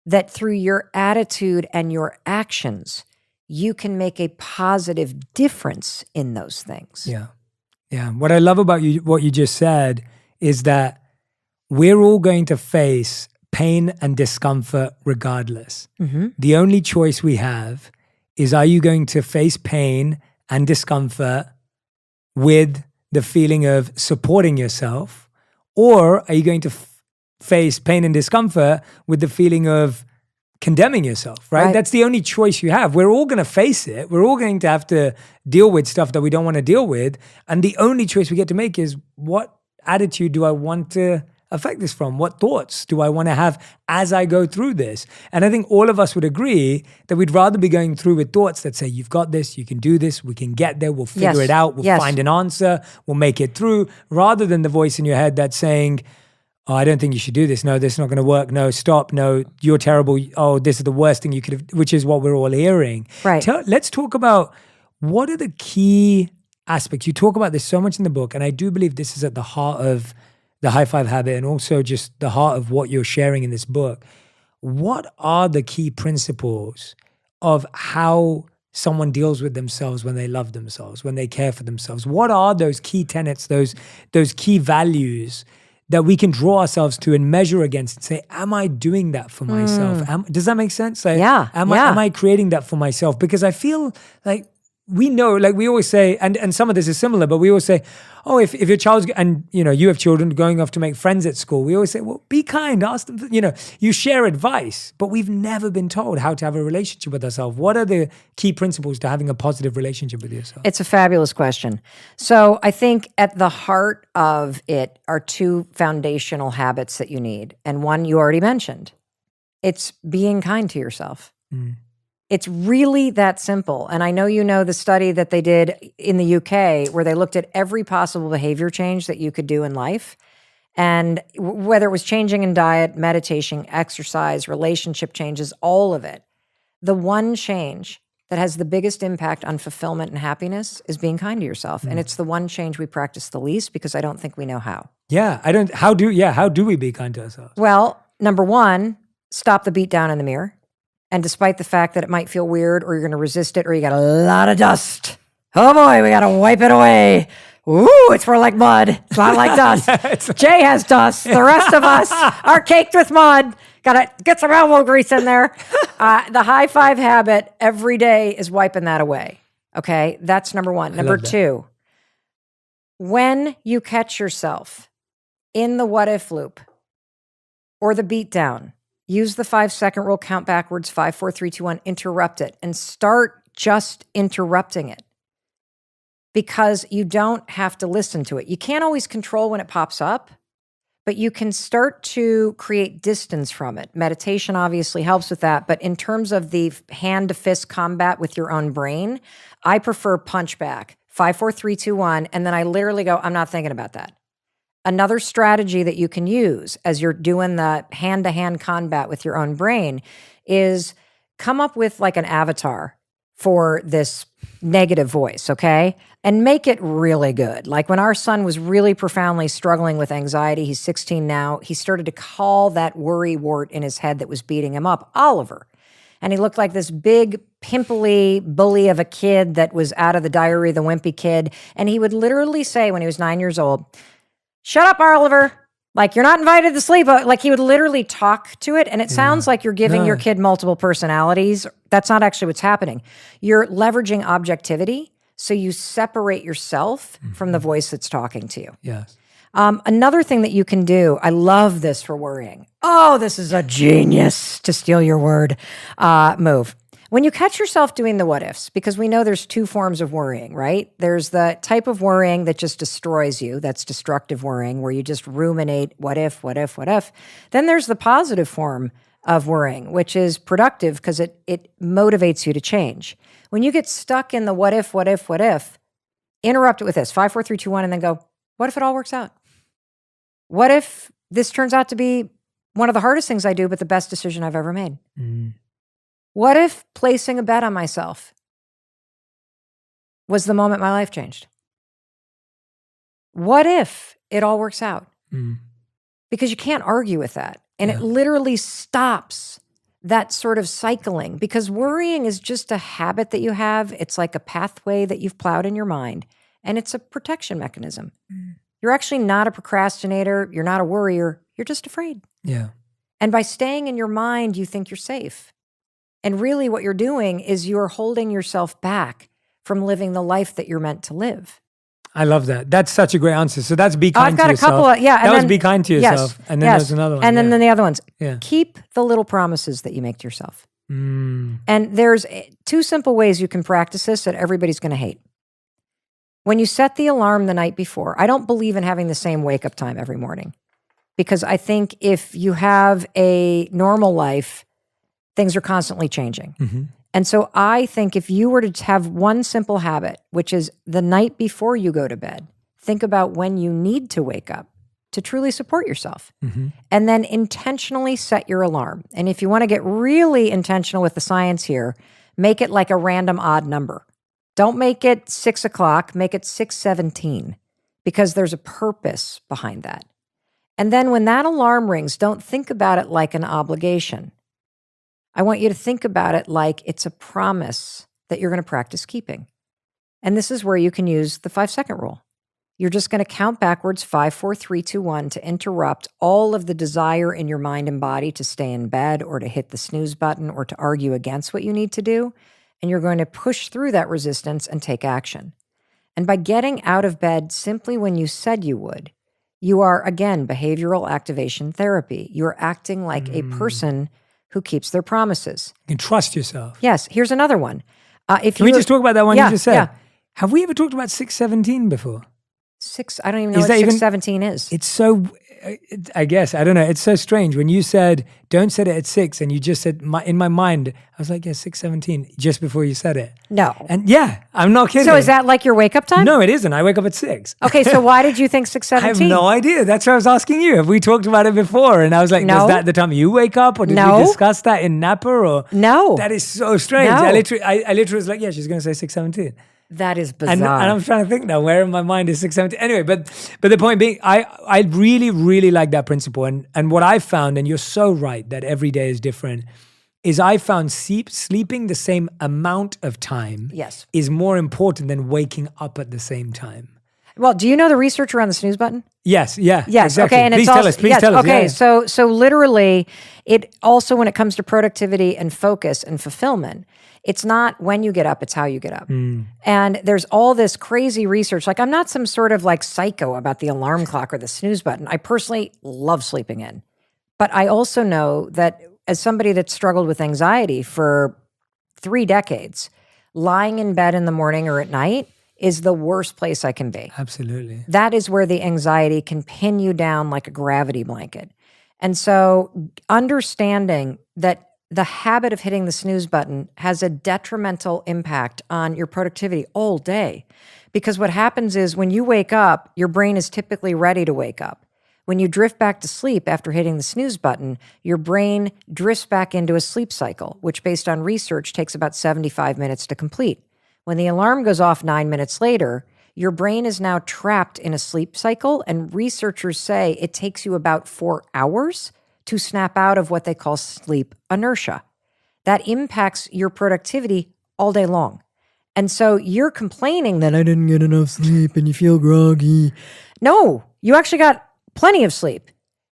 that through your attitude and your actions, you can make a positive difference in those things. Yeah. What I love about you, what you just said, is that we're all going to face pain and discomfort regardless. The only choice we have is, are you going to face pain and discomfort with the feeling of supporting yourself, or are you going to face pain and discomfort with the feeling of condemning yourself, right? That's the only choice you have. We're all going to face it. We're all going to have to deal with stuff that we don't want to deal with. And the only choice we get to make is, what attitude do I want to affect this from? What thoughts do I want to have as I go through this? And I think all of us would agree that we'd rather be going through with thoughts that say, you've got this, you can do this, we can get there, we'll figure it out, we'll find an answer, we'll make it through, rather than the voice in your head that's saying, oh, I don't think you should do this. No, this is not going to work. No, stop. No, you're terrible. Oh, this is the worst thing you could have, which is what we're all hearing. Right. Let's talk about, what are the key aspects? You talk about this so much in the book, and I do believe this is at the heart of the high five habit and also just the heart of what you're sharing in this book. What are the key principles of how someone deals with themselves when they love themselves, when they care for themselves? What are those key tenets, those key values that we can draw ourselves to and measure against and say, am I doing that for myself? Does that make sense? Like, am I creating that for myself? Because I feel like we know, like we always say, and some of this is similar, but we always say, oh, if your child's, and you have children going off to make friends at school, we always say, well, be kind, ask them, you share advice, but we've never been told how to have a relationship with ourselves. What are the key principles to having a positive relationship with yourself? It's a fabulous question. So I think at the heart of it are two foundational habits that you need. And one you already mentioned. It's being kind to yourself. It's really that simple. And I know you know the study that they did in the UK where they looked at every possible behavior change that you could do in life. And whether it was changing in diet, meditation, exercise, relationship changes, all of it. The one change that has the biggest impact on fulfillment and happiness is being kind to yourself. And it's the one change we practice the least because I don't think we know how. Yeah, how do we be kind to ourselves? Well, number one, stop the beat down in the mirror. And despite the fact that it might feel weird or you're going to resist it or you got a lot of dust, oh boy, we got to wipe it away. Ooh, it's more like mud. It's not like dust. Jay has dust. The rest of us are caked with mud. Got to get some elbow grease in there. The high five habit every day is wiping that away. Okay, that's number one. Number two, when you catch yourself in the what if loop or the beat down, use the 5-second rule, count backwards, 5, 4, 3, 2, 1, interrupt it, and start just interrupting it. Because you don't have to listen to it. You can't always control when it pops up, but you can start to create distance from it. Meditation obviously helps with that, but in terms of the hand-to-fist combat with your own brain, I prefer punch back, 5, 4, 3, 2, 1, and then I literally go, I'm not thinking about that. Another strategy that you can use as you're doing the hand-to-hand combat with your own brain is come up with like an avatar for this negative voice, okay? And make it really good. Like when our son was really profoundly struggling with anxiety, he's 16 now, he started to call that worry wart in his head that was beating him up Oliver. And he looked like this big, pimply bully of a kid that was out of the Diary of the Wimpy Kid. And he would literally say when he was 9 years old, "Shut up, Oliver. Like, you're not invited to sleep." Like, he would literally talk to it. And it sounds like you're giving your kid multiple personalities. That's not actually what's happening. You're leveraging objectivity. So you separate yourself from the voice that's talking to you. Yes. Another thing that you can do, I love this for worrying. Oh, this is a genius, to steal your word, move. When you catch yourself doing the what ifs, because we know there's two forms of worrying, right? There's the type of worrying that just destroys you. That's destructive worrying, where you just ruminate, what if, what if, what if. Then there's the positive form of worrying, which is productive because it motivates you to change. When you get stuck in the what if, what if, what if, interrupt it with this, 5, 4, 3, 2, 1, and then go, what if it all works out? What if this turns out to be one of the hardest things I do, but the best decision I've ever made? What if placing a bet on myself was the moment my life changed? What if it all works out? Because you can't argue with that. And it literally stops that sort of cycling, because worrying is just a habit that you have. It's like a pathway that you've plowed in your mind, and it's a protection mechanism. You're actually not a procrastinator. You're not a worrier. You're just afraid. Yeah. And by staying in your mind, you think you're safe. And really what you're doing is you're holding yourself back from living the life that you're meant to live. I love that. That's such a great answer. So that's be kind I've got to a yourself. couple of, That was be kind to yourself. And then there's another one. And then the other ones. Yeah. Keep the little promises that you make to yourself. And there's two simple ways you can practice this that everybody's going to hate. When you set the alarm the night before, I don't believe in having the same wake-up time every morning, because I think if you have a normal life, things are constantly changing. And so I think if you were to have one simple habit, which is the night before you go to bed, think about when you need to wake up to truly support yourself, and then intentionally set your alarm. And if you want to get really intentional with the science here, make it like a random odd number. Don't make it 6 o'clock, make it 6:17, because there's a purpose behind that. And then when that alarm rings, don't think about it like an obligation. I want you to think about it like it's a promise that you're going to practice keeping. And this is where you can use the 5-second rule. You're just going to count backwards, 5, 4, 3, 2, 1, to interrupt all of the desire in your mind and body to stay in bed or to hit the snooze button or to argue against what you need to do. And you're going to push through that resistance and take action. And by getting out of bed simply when you said you would, you are, again, behavioral activation therapy. You're acting like a person who keeps their promises. You can trust yourself. Yes. Here's another one. Can we just talk about that one you just said? Yeah. Have we ever talked about 6:17 before? I don't even know what 6:17 is. It's so, I guess, I don't know. It's so strange. When you said, don't set it at 6, and you just said, in my mind, I was like, yeah, 6:17, just before you said it. No. And yeah, I'm not kidding. So is that like your wake up time? No, it isn't. I wake up at 6. Okay, so why did you think 6:17? I have no idea. That's what I was asking you. Have we talked about it before? And I was like, No. was that the time you wake up? Or did No. we discuss that in Napa? Or No. That is so strange. No. I literally was like, yeah, she's going to say 6:17. That is bizarre. And I'm trying to think now, where in my mind is 6:17? Anyway, but the point being, I really, really like that principle. And what I found, and you're so right that every day is different, is I found sleeping the same amount of time Yes. is more important than waking up at the same time. Well, do you know the research around the snooze button? Yes, yeah. Yes, exactly. okay. And please it's tell us, please tell us. Okay, yeah. so literally, it also, when it comes to productivity and focus and fulfillment, it's not when you get up, it's how you get up. And there's all this crazy research. Like, I'm not some sort of like psycho about the alarm clock or the snooze button. I personally love sleeping in. But I also know that as somebody that struggled with anxiety for 3 decades, lying in bed in the morning or at night is the worst place I can be. Absolutely. That is where the anxiety can pin you down like a gravity blanket. And so understanding that the habit of hitting the snooze button has a detrimental impact on your productivity all day. Because what happens is when you wake up, your brain is typically ready to wake up. When you drift back to sleep after hitting the snooze button, your brain drifts back into a sleep cycle, which based on research takes about 75 minutes to complete. When the alarm goes off 9 minutes later, your brain is now trapped in a sleep cycle, and researchers say it takes you about 4 hours to snap out of what they call sleep inertia. That impacts your productivity all day long. And so you're complaining that I didn't get enough sleep and you feel groggy. No, you actually got plenty of sleep.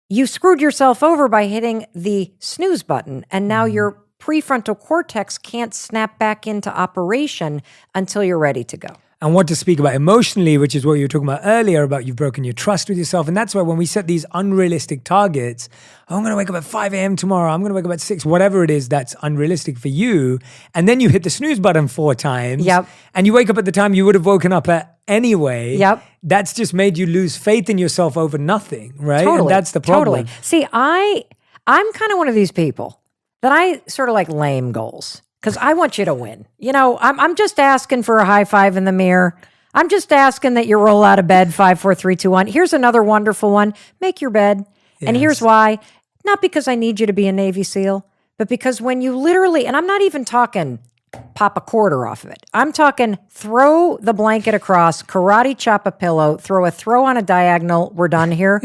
You screwed yourself over by hitting the snooze button, and now your prefrontal cortex can't snap back into operation until you're ready to go. And what to speak about emotionally, which is what you were talking about earlier, about you've broken your trust with yourself. And that's why when we set these unrealistic targets, oh, I'm going to wake up at 5 a.m. tomorrow, I'm going to wake up at 6, whatever it is that's unrealistic for you. And then you hit the snooze button 4 times. Yep. And you wake up at the time you would have woken up at anyway. Yep. That's just made you lose faith in yourself over nothing, right? Totally. And that's the problem. Totally. See, I'm kind of one of these people that I sort of like lame goals. Because I want you to win. You know, I'm just asking for a high five in the mirror. I'm just asking that you roll out of bed, 5, 4, 3, 2, 1. Here's another wonderful one. Make your bed. Yes. And here's why. Not because I need you to be a Navy SEAL, but because when you literally, and I'm not even talking pop a quarter off of it. I'm talking throw the blanket across, karate chop a pillow, throw on a diagonal, we're done here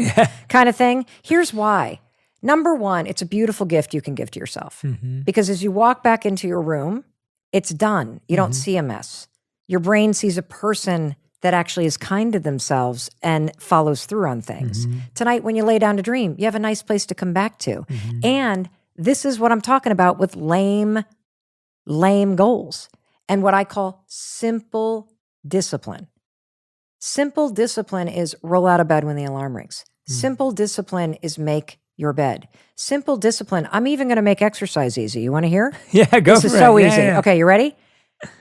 kind of thing. Here's why. Number one, it's a beautiful gift you can give to yourself. Because as you walk back into your room, it's done. You don't see a mess. Your brain sees a person that actually is kind to themselves and follows through on things. Tonight, when you lay down to dream, you have a nice place to come back to. And this is what I'm talking about with lame goals and what I call simple discipline. Simple discipline is roll out of bed when the alarm rings. Simple discipline is make your bed. Simple discipline. I'm even going to make exercise easy. You want to hear? Yeah, go for it. This is so easy. Yeah. Okay, you ready?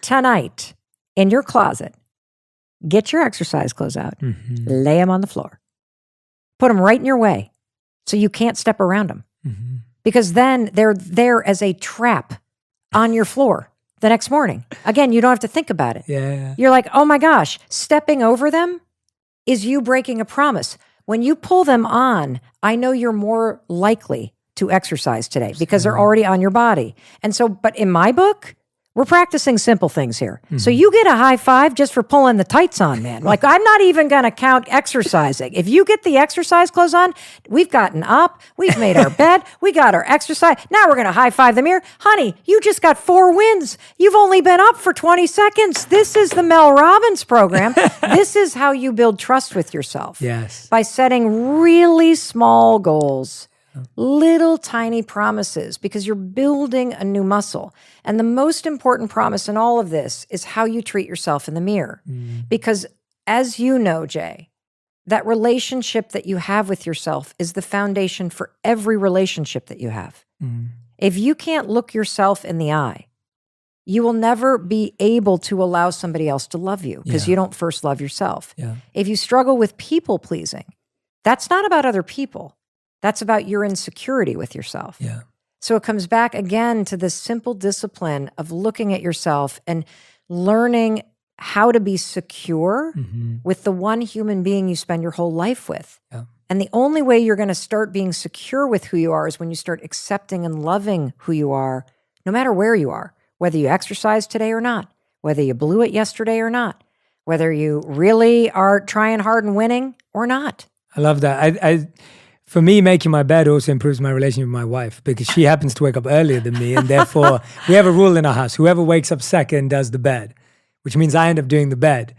Tonight, in your closet, get your exercise clothes out, lay them on the floor, put them right in your way so you can't step around them. Because then they're there as a trap on your floor the next morning. Again, you don't have to think about it. Yeah. You're like, oh my gosh, stepping over them is you breaking a promise. When you pull them on, I know you're more likely to exercise today because they're already on your body. And so, but in my book, we're practicing simple things here. So you get a high five just for pulling the tights on, man. Like, I'm not even going to count exercising. If you get the exercise clothes on, we've gotten up, we've made our bed, we got our exercise. Now we're going to high five the mirror. Honey, you just got 4 wins. You've only been up for 20 seconds. This is the Mel Robbins program. This is how you build trust with yourself. Yes. By setting really small goals. Little tiny promises, because you're building a new muscle. And the most important promise in all of this is how you treat yourself in the mirror. Because as you know, Jay, that relationship that you have with yourself is the foundation for every relationship that you have. If you can't look yourself in the eye, you will never be able to allow somebody else to love you because you don't first love yourself. If you struggle with people pleasing, That's not about other people. That's about your insecurity with yourself. Yeah. So it comes back again to this simple discipline of looking at yourself and learning how to be secure with the one human being you spend your whole life with. Yeah. And the only way you're going to start being secure with who you are is when you start accepting and loving who you are, no matter where you are, whether you exercise today or not, whether you blew it yesterday or not, whether you really are trying hard and winning or not. I love that. For me, making my bed also improves my relationship with my wife because she happens to wake up earlier than me. And therefore, we have a rule in our house. Whoever wakes up second does the bed, which means I end up doing the bed.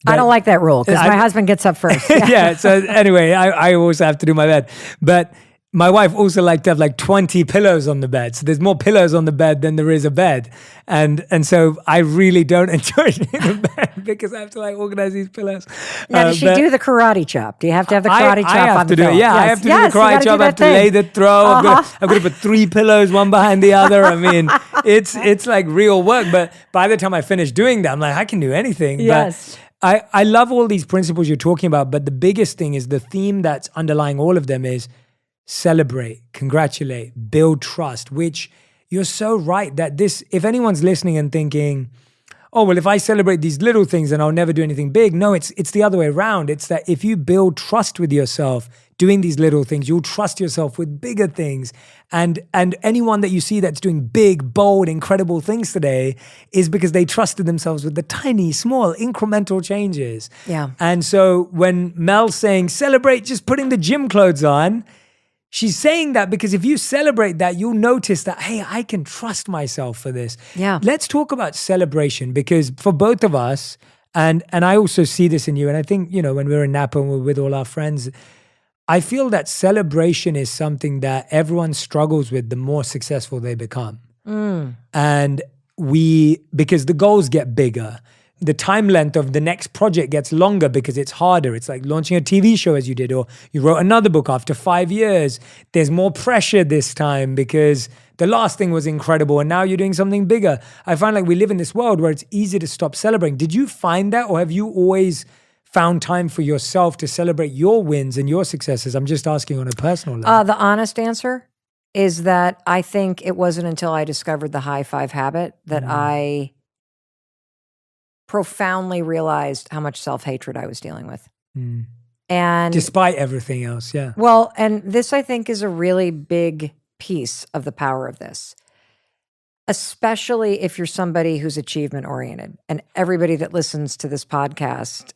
I don't like that rule because my husband gets up first. Yeah. So anyway, I also have to do my bed. But my wife also likes to have like 20 pillows on the bed. So there's more pillows on the bed than there is a bed. And so I really don't enjoy doing the bed because I have to like organize these pillows. Now, does she do the karate chop? Do you have to have the karate chop I have on to the do it. pillow? Yeah, I have to do the karate chop. I have to lay the throw. I've got to put 3 pillows, one behind the other. I mean, it's like real work. But by the time I finish doing that, I'm like, I can do anything. Yes. But I love all these principles you're talking about. But the biggest thing is the theme that's underlying all of them is celebrate, congratulate, build trust, which you're so right that this, if anyone's listening and thinking, oh, well, if I celebrate these little things, then I'll never do anything big. No, it's the other way around. It's that if you build trust with yourself, doing these little things, you'll trust yourself with bigger things. And anyone that you see that's doing big, bold, incredible things today is because they trusted themselves with the tiny, small, incremental changes. Yeah. And so when Mel's saying, celebrate just putting the gym clothes on, she's saying that because if you celebrate that, you'll notice that, hey, I can trust myself for this. Yeah. Let's talk about celebration because for both of us, and I also see this in you, and I think, when we're in Napa and we're with all our friends, I feel that celebration is something that everyone struggles with the more successful they become. And because the goals get bigger, the time length of the next project gets longer because it's harder. It's like launching a TV show as you did, or you wrote another book after 5 years. There's more pressure this time because the last thing was incredible and now you're doing something bigger. I find like we live in this world where it's easy to stop celebrating. Did you find that, or have you always found time for yourself to celebrate your wins and your successes? I'm just asking on a personal level. The honest answer is that I think it wasn't until I discovered the high five habit that I profoundly realized how much self-hatred I was dealing with. And despite everything else, yeah. Well, and this I think is a really big piece of the power of this, especially if you're somebody who's achievement oriented, and everybody that listens to this podcast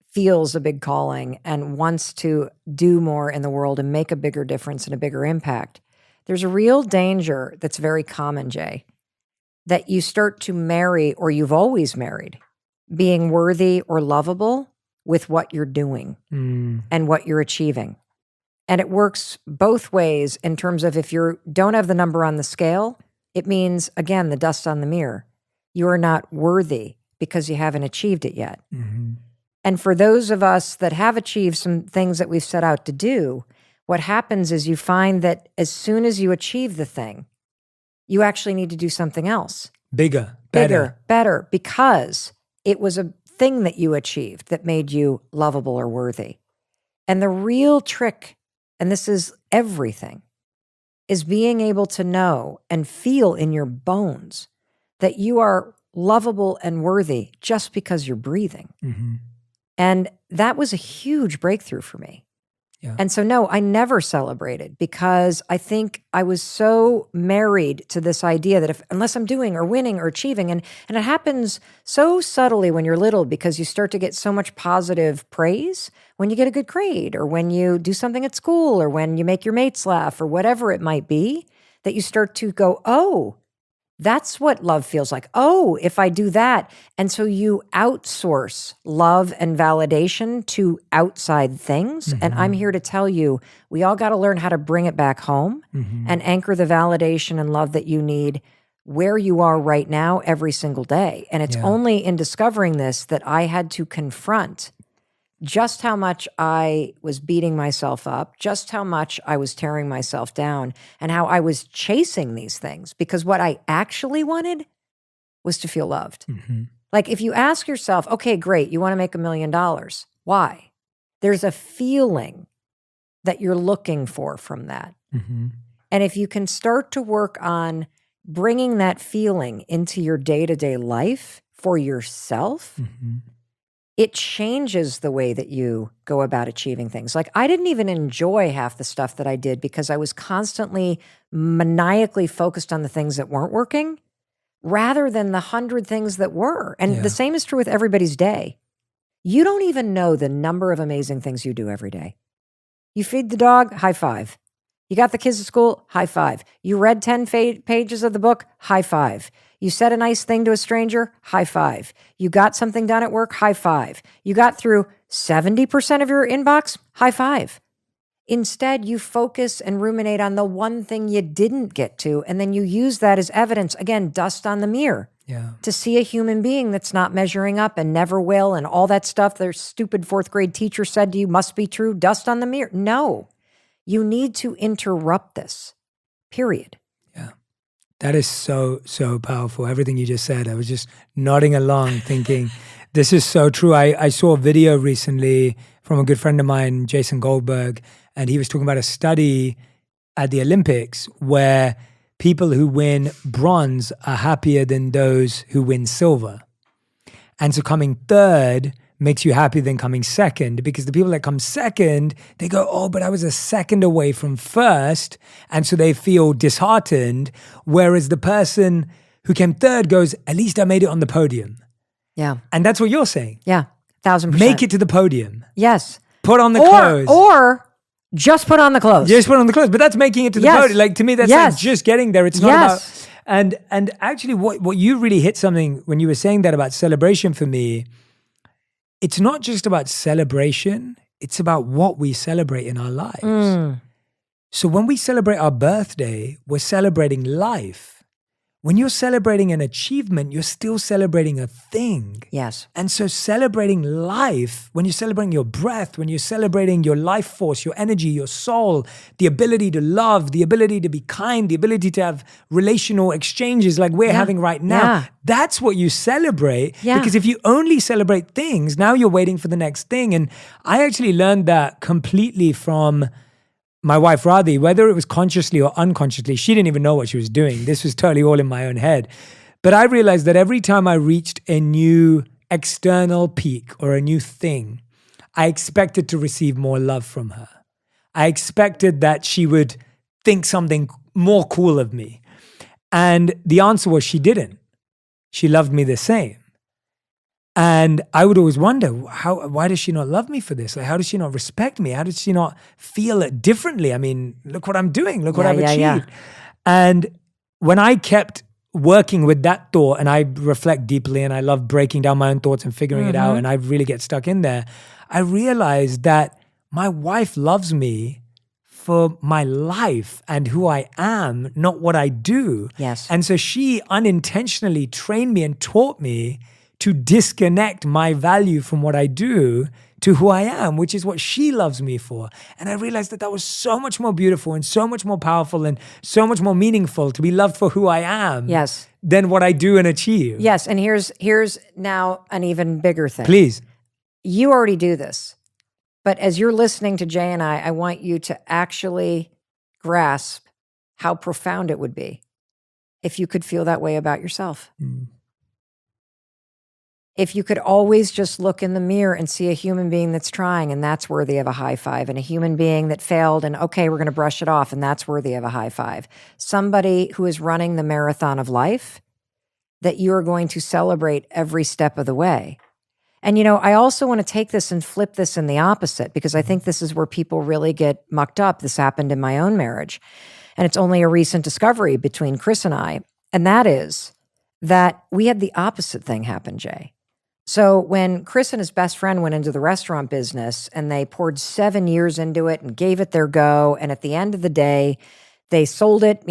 feels a big calling and wants to do more in the world and make a bigger difference and a bigger impact. There's a real danger that's very common, Jay, that you start to marry, or you've always married, being worthy or lovable with what you're doing and what you're achieving. And it works both ways in terms of if you don't have the number on the scale, it means, again, the dust on the mirror. You are not worthy because you haven't achieved it yet. And for those of us that have achieved some things that we've set out to do, what happens is you find that as soon as you achieve the thing, you actually need to do something else. Better, because it was a thing that you achieved that made you lovable or worthy. And the real trick, and this is everything, is being able to know and feel in your bones that you are lovable and worthy just because you're breathing. And that was a huge breakthrough for me. Yeah. And so, no, I never celebrated because I think I was so married to this idea that unless I'm doing or winning or achieving, and it happens so subtly when you're little because you start to get so much positive praise when you get a good grade or when you do something at school or when you make your mates laugh or whatever it might be, that you start to go, oh, that's what love feels like. Oh, if I do that. And so you outsource love and validation to outside things. And I'm here to tell you, we all got to learn how to bring it back home and anchor the validation and love that you need where you are right now every single day. And it's only in discovering this that I had to confront just how much I was beating myself up, just how much I was tearing myself down, and how I was chasing these things. Because what I actually wanted was to feel loved. Like if you ask yourself, okay, great, you want to make $1 million. Why? There's a feeling that you're looking for from that. Mm-hmm. And if you can start to work on bringing that feeling into your day-to-day life for yourself, Mm-hmm. it changes the way that you go about achieving things. Like, I didn't even enjoy half the stuff that I did because I was constantly maniacally focused on the things that weren't working rather than the 100 things that were. And the same is true with everybody's day. You don't even know the number of amazing things you do every day. You feed the dog, high five. You got the kids to school, high five. You read 10 pages of the book, high five. You said a nice thing to a stranger, high five. You got something done at work, high five. You got through 70% of your inbox, high five. Instead, you focus and ruminate on the one thing you didn't get to, and then you use that as evidence, again, dust on the mirror, to see a human being that's not measuring up and never will, and all that stuff their stupid fourth grade teacher said to you must be true, dust on the mirror. No. You need to interrupt this, period. Yeah. That is so, so powerful. Everything you just said, I was just nodding along thinking, this is so true. I saw a video recently from a good friend of mine, Jason Goldberg, and he was talking about a study at the Olympics where people who win bronze are happier than those who win silver. And so coming third makes you happier than coming second, because the people that come second, they go, oh, but I was a second away from first. And so they feel disheartened. Whereas the person who came third goes, at least I made it on the podium. Yeah. And that's what you're saying. Yeah. 1,000%. Make it to the podium. Yes. Put on the clothes. Or just put on the clothes. Just put on the clothes. But that's making it to the podium. Like, to me, that's like just getting there. It's not about... And actually, what you really hit something when you were saying that about celebration for me. It's not just about celebration, it's about what we celebrate in our lives. So when we celebrate our birthday, we're celebrating life. When you're celebrating an achievement, you're still celebrating a thing. Yes. And so celebrating life, when you're celebrating your breath, when you're celebrating your life force, your energy, your soul, the ability to love, the ability to be kind, the ability to have relational exchanges like we're having right now, that's what you celebrate. Because if you only celebrate things, now you're waiting for the next thing. And I actually learned that completely from my wife, Radhi, whether it was consciously or unconsciously. She didn't even know what she was doing. This was totally all in my own head. But I realized that every time I reached a new external peak or a new thing, I expected to receive more love from her. I expected that she would think something more cool of me. And the answer was she didn't. She loved me the same. And I would always wonder, why does she not love me for this? Like, how does she not respect me? How does she not feel it differently? I mean, look what I'm doing. Look what I've achieved. And when I kept working with that thought, and I reflect deeply, and I love breaking down my own thoughts and figuring it out, and I really get stuck in there, I realized that my wife loves me for my life and who I am, not what I do. Yes. And so she unintentionally trained me and taught me to disconnect my value from what I do to who I am, which is what she loves me for. And I realized that was so much more beautiful and so much more powerful and so much more meaningful to be loved for who I am than what I do and achieve. Yes, and here's now an even bigger thing. Please. You already do this, but as you're listening to Jay and I want you to actually grasp how profound it would be if you could feel that way about yourself. If you could always just look in the mirror and see a human being that's trying and that's worthy of a high five, and a human being that failed and okay, we're going to brush it off and that's worthy of a high five. Somebody who is running the marathon of life that you're going to celebrate every step of the way. And I also want to take this and flip this in the opposite, because I think this is where people really get mucked up. This happened in my own marriage. And it's only a recent discovery between Chris and I. And that is that we had the opposite thing happen, Jay. So when Chris and his best friend went into the restaurant business and they poured 7 years into it and gave it their go, and at the end of the day, they sold it,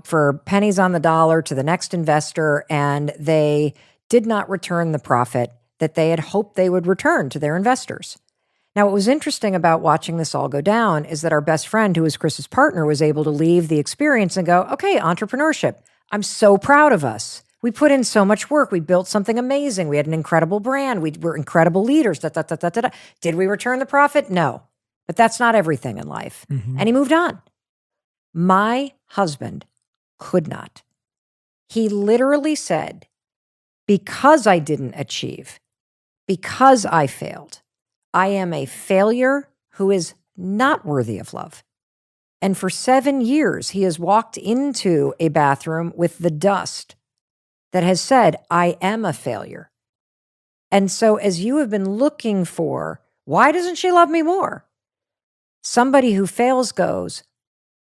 for pennies on the dollar to the next investor, and they did not return the profit that they had hoped they would return to their investors. Now, what was interesting about watching this all go down is that our best friend, who was Chris's partner, was able to leave the experience and go, okay, entrepreneurship. I'm so proud of us. We put in so much work. We built something amazing. We had an incredible brand. We were incredible leaders. Did we return the profit? No. but that's not everything in life. And he moved on. My husband could not. He literally said, because I didn't achieve, because I failed, I am a failure who is not worthy of love. And for 7 years, he has walked into a bathroom with the dust that has said, I am a failure. And so as you have been looking for, why doesn't she love me more? Somebody who fails goes,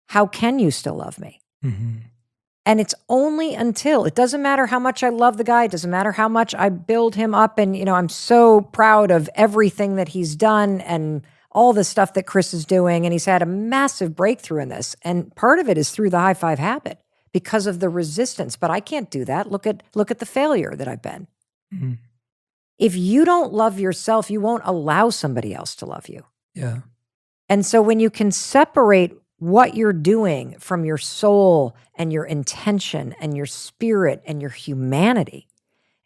how can you still love me? And it's only until, it doesn't matter how much I love the guy, it doesn't matter how much I build him up. And, I'm so proud of everything that he's done and all the stuff that Chris is doing. And he's had a massive breakthrough in this. And part of it is through the high five habit because of the resistance. But I can't do that. Look at the failure that I've been. If you don't love yourself, you won't allow somebody else to love you. Yeah. And so when you can separate what you're doing from your soul and your intention and your spirit and your humanity,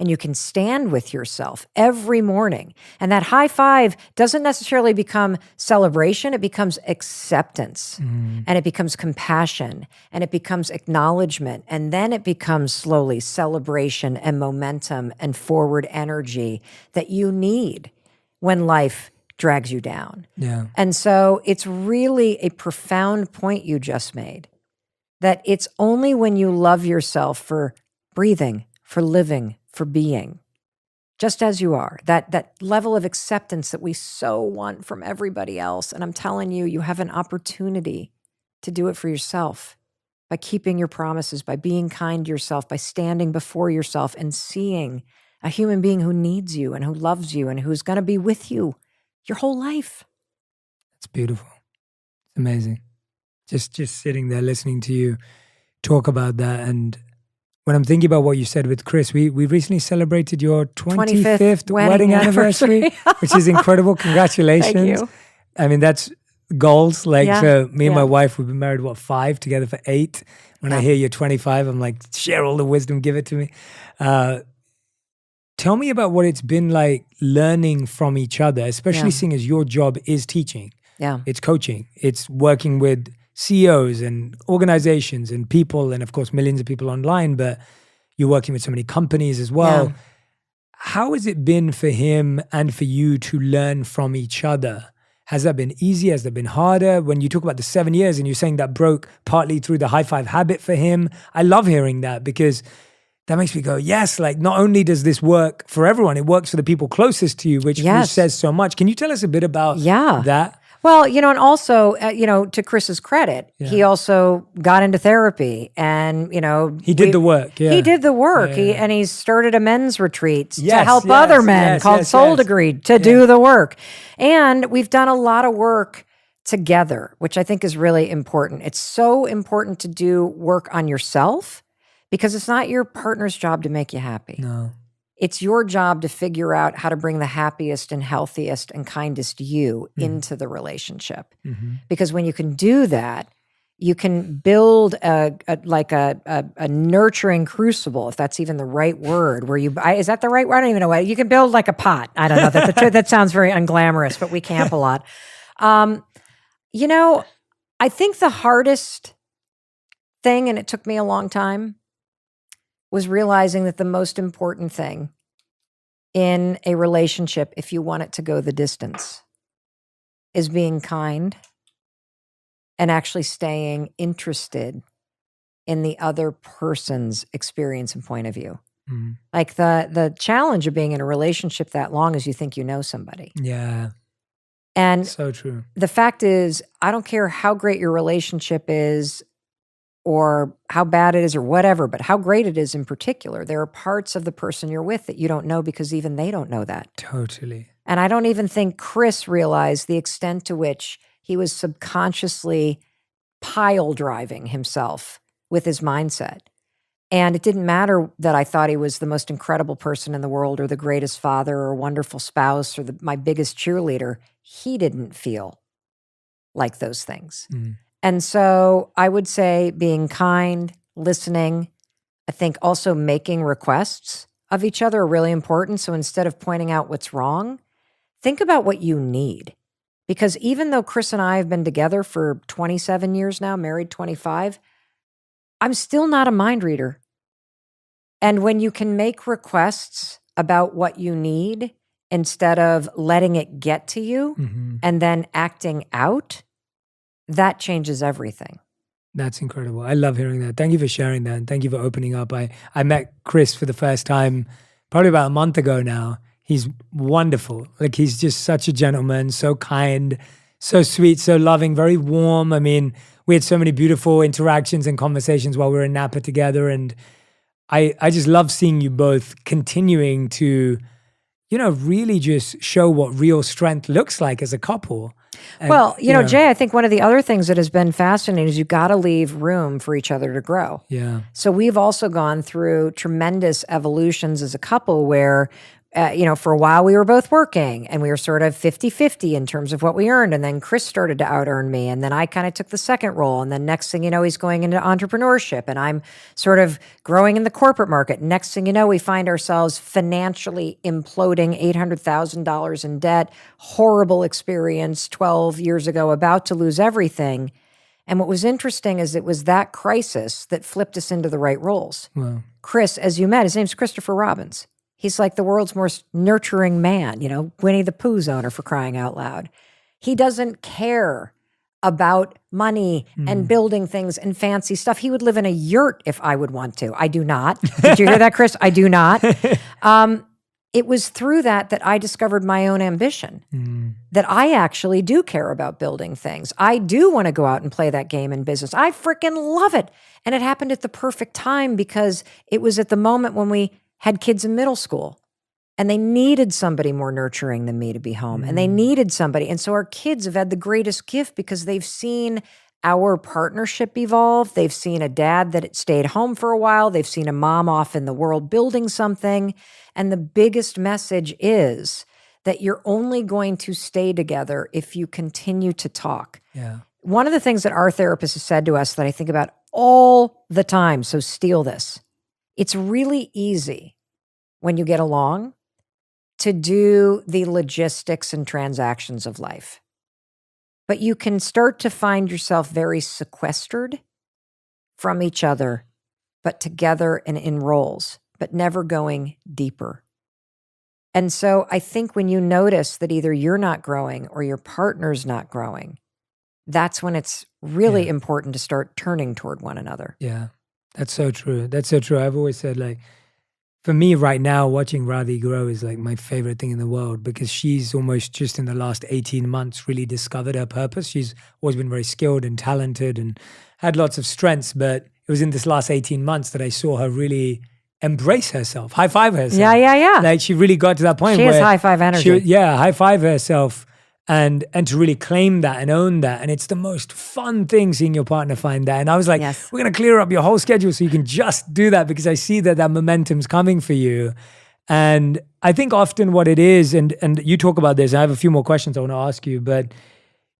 and you can stand with yourself every morning, and that high five doesn't necessarily become celebration, it becomes acceptance, and it becomes compassion, and it becomes acknowledgement, and then it becomes slowly celebration and momentum and forward energy that you need when life drags you down. Yeah. And so it's really a profound point you just made, that it's only when you love yourself for breathing, for living, for being, just as you are, that level of acceptance that we so want from everybody else. And I'm telling you, you have an opportunity to do it for yourself by keeping your promises, by being kind to yourself, by standing before yourself and seeing a human being who needs you and who loves you and who's going to be with you your whole life. It's beautiful. It's amazing. Just sitting there listening to you talk about that. And when I'm thinking about what you said with Chris, we recently celebrated your 25th wedding anniversary, which is incredible. Congratulations. Thank you. I mean, that's goals. Like, Yeah. so me and my wife, we've been married, 5, together for 8. When I hear you're 25, I'm like, share all the wisdom, give it to me. Tell me about what it's been like learning from each other, especially seeing as your job is teaching. Yeah. It's coaching. It's working with CEOs and organizations and people, and of course, millions of people online, but you're working with so many companies as well. Yeah. How has it been for him and for you to learn from each other? Has that been easy? Has that been harder? When you talk about the 7 years and you're saying that broke partly through the high five habit for him, I love hearing that because that makes me go, yes, like not only does this work for everyone, it works for the people closest to you, which says so much. Can you tell us a bit about that? Well, and also, to Chris's credit, he also got into therapy and, he did the work. Yeah. He did the work. Yeah. And he started a men's retreat to help other men called Soul Degree to do the work. And we've done a lot of work together, which I think is really important. It's so important to do work on yourself because it's not your partner's job to make you happy. No. It's your job to figure out how to bring the happiest and healthiest and kindest you into the relationship. Because when you can do that, you can build a nurturing crucible, if that's even the right word, where is that the right word? I don't even know what. You can build like a pot. I don't know. That sounds very unglamorous, but we camp a lot. I think the hardest thing, and it took me a long time, was realizing that the most important thing in a relationship, if you want it to go the distance, is being kind and actually staying interested in the other person's experience and point of view. Like the challenge of being in a relationship that long is you think you know somebody. Yeah. And so true. The fact is, I don't care how great your relationship is or how bad it is or whatever, but how great it is in particular. There are parts of the person you're with that you don't know because even they don't know that. Totally. And I don't even think Chris realized the extent to which he was subconsciously pile driving himself with his mindset. And it didn't matter that I thought he was the most incredible person in the world or the greatest father or wonderful spouse or my biggest cheerleader. He didn't feel like those things. And so I would say being kind, listening, I think also making requests of each other are really important. So instead of pointing out what's wrong, think about what you need. Because even though Chris and I have been together for 27 years now, married 25, I'm still not a mind reader. And when you can make requests about what you need instead of letting it get to you and then acting out, that changes everything. That's incredible. I love hearing that. Thank you for sharing that. And thank you for opening up. I met Chris for the first time probably about a month ago now. He's wonderful. Like, he's just such a gentleman, so kind, so sweet, so loving, very warm. I mean, we had so many beautiful interactions and conversations while we were in Napa together. And I just love seeing you both continuing to, really just show what real strength looks like as a couple. And, well, Jay, I think one of the other things that has been fascinating is you got to leave room for each other to grow. Yeah. So we've also gone through tremendous evolutions as a couple where, for a while we were both working and we were sort of 50-50 in terms of what we earned. And then Chris started to out-earn me. And then I kind of took the second role. And then next thing you know, he's going into entrepreneurship and I'm sort of growing in the corporate market. Next thing you know, we find ourselves financially imploding, $800,000 in debt, horrible experience 12 years ago, about to lose everything. And what was interesting is it was that crisis that flipped us into the right roles. Wow. Chris, as you met, his name's Christopher Robbins. He's like the world's most nurturing man, Winnie the Pooh's owner, for crying out loud. He doesn't care about money and building things and fancy stuff. He would live in a yurt if I would want to. I do not. Did you hear that, Chris? I do not. It was through that I discovered my own ambition, that I actually do care about building things. I do want to go out and play that game in business. I freaking love it. And it happened at the perfect time because it was at the moment when we had kids in middle school and they needed somebody more nurturing than me to be home. And they needed somebody. And so our kids have had the greatest gift because they've seen our partnership evolve. They've seen a dad that stayed home for a while. They've seen a mom off in the world building something. And the biggest message is that you're only going to stay together if you continue to talk. Yeah. One of the things that our therapist has said to us that I think about all the time, so steal this. It's really easy when you get along to do the logistics and transactions of life. But you can start to find yourself very sequestered from each other, but together and in roles, but never going deeper. And so I think when you notice that either you're not growing or your partner's not growing, that's when it's really important to start turning toward one another. Yeah. That's so true. That's so true. I've always said, like, for me right now, watching Radhi grow is like my favorite thing in the world because she's almost just in the last 18 months really discovered her purpose. She's always been very skilled and talented and had lots of strengths, but it was in this last 18 months that I saw her really embrace herself, high five herself. Yeah. Like, she really got to that point where she has high five energy. High five herself. And to really claim that and own that. And it's the most fun thing seeing your partner find that. And I was like, We're going to clear up your whole schedule so you can just do that because I see that momentum's coming for you. And I think often what it is, and you talk about this, I have a few more questions I want to ask you, but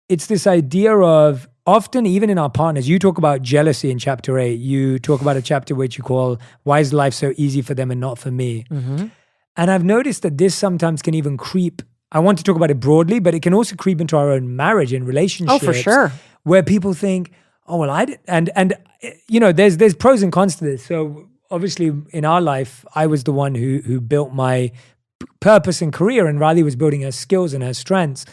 it's this idea of often even in our partners, you talk about jealousy in chapter 8. You talk about a chapter which you call, Why is life so easy for them and not for me? Mm-hmm. And I've noticed that this sometimes can even creep. I want to talk about it broadly, but it can also creep into our own marriage and relationships. Oh, for sure. Where people think, oh, well, I did. And there's pros and cons to this. So obviously in our life, I was the one who built my purpose and career, and Radhi was building her skills and her strengths.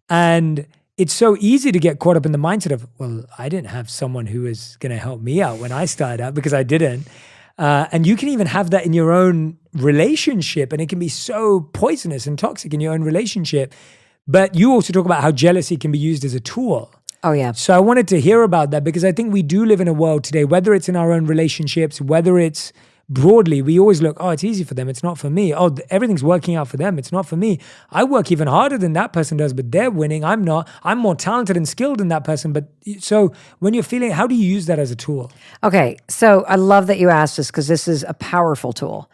And it's so easy to get caught up in the mindset of, well, I didn't have someone who was going to help me out when I started out because I didn't. And you can even have that in your own relationship, and it can be so poisonous and toxic in your own relationship. But you also talk about how jealousy can be used as a tool. Oh, yeah. So I wanted to hear about that because I think we do live in a world today, whether it's in our own relationships, whether it's broadly, we always look, oh, it's easy for them. It's not for me. Oh, everything's working out for them. It's not for me. I work even harder than that person does, but they're winning. I'm not. I'm more talented and skilled than that person. But so when you're feeling, how do you use that as a tool? Okay. So I love that you asked this because this is a powerful tool.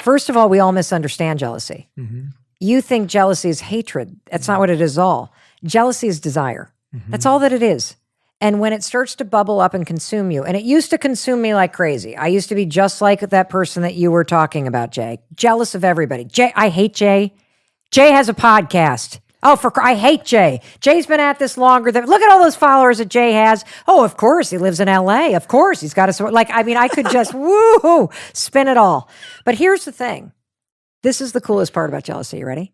First of all, we all misunderstand jealousy. Mm-hmm. You think jealousy is hatred. That's not what it is at all. Jealousy is desire. Mm-hmm. That's all that it is. And when it starts to bubble up and consume you, and it used to consume me like crazy. I used to be just like that person that you were talking about, Jay. Jealous of everybody. Jay, I hate Jay. Jay has a podcast. Oh, I hate Jay. Jay's been at this longer than, look at all those followers that Jay has. Oh, of course, he lives in LA. Of course, he's got a, I could just, woo, spin it all. But here's the thing. This is the coolest part about jealousy. You ready?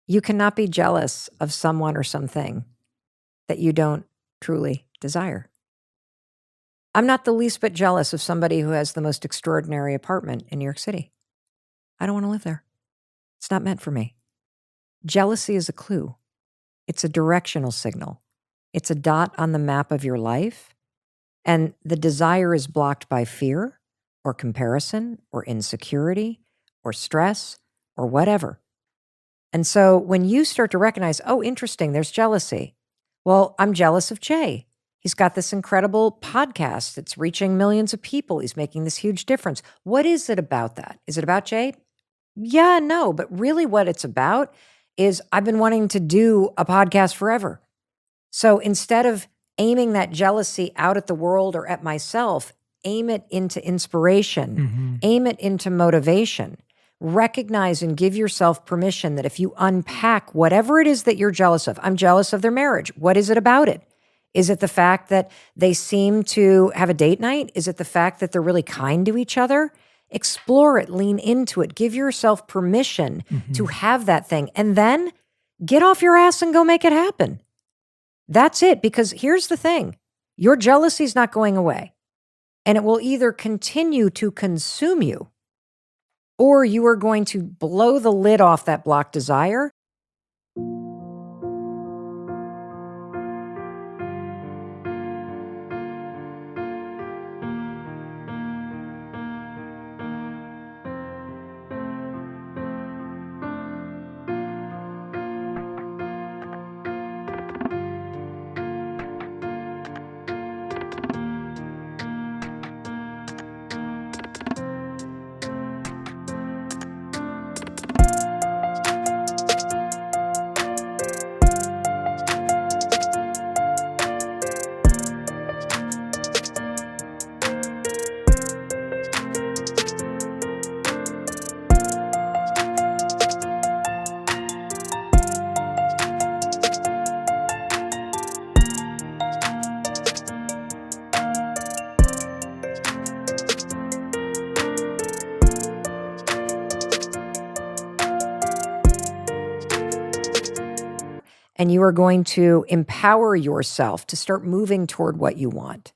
You cannot be jealous of someone or something that you don't truly desire. I'm not the least bit jealous of somebody who has the most extraordinary apartment in New York City. I don't want to live there. It's not meant for me. Jealousy is a clue. It's a directional signal. It's a dot on the map of your life. And the desire is blocked by fear or comparison or insecurity or stress or whatever. And so when you start to recognize, oh, interesting, there's jealousy. Well, I'm jealous of Jay. He's got this incredible podcast that's reaching millions of people. He's making this huge difference. What is it about that? Is it about Jay? Yeah, no. But really what it's about is I've been wanting to do a podcast forever. So instead of aiming that jealousy out at the world or at myself, aim it into inspiration, aim it into motivation. Recognize and give yourself permission that if you unpack whatever it is that you're jealous of, I'm jealous of their marriage. What is it about it? Is it the fact that they seem to have a date night? Is it the fact that they're really kind to each other? Explore it, lean into it, give yourself permission to have that thing, and then get off your ass and go make it happen. That's it, because here's the thing. Your jealousy is not going away, and it will either continue to consume you, or you are going to blow the lid off that blocked desire. And you are going to empower yourself to start moving toward what you want.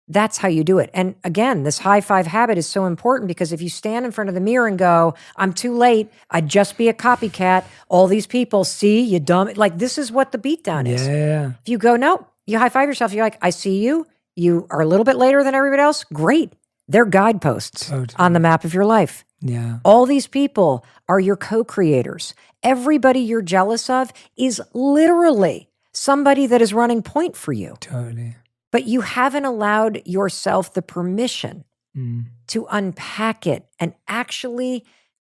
That's how you do it. And again, this high five habit is so important because if you stand in front of the mirror and go, I'm too late, I'd just be a copycat, all these people, see, you dumb, like this is what the beatdown is. Yeah. If you go, no, you high five yourself, you're like, I see you, you are a little bit later than everybody else, great. They're guideposts on the map of your life. Yeah. All these people are your co-creators. Everybody you're jealous of is literally somebody that is running point for you. Totally. But you haven't allowed yourself the permission to unpack it and actually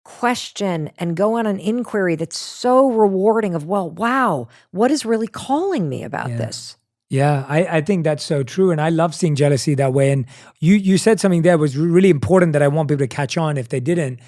question and go on an inquiry that's so rewarding of, well, wow, what is really calling me about this? Yeah, I think that's so true. And I love seeing jealousy that way. And you said something there was really important that I want people to catch on if they didn't,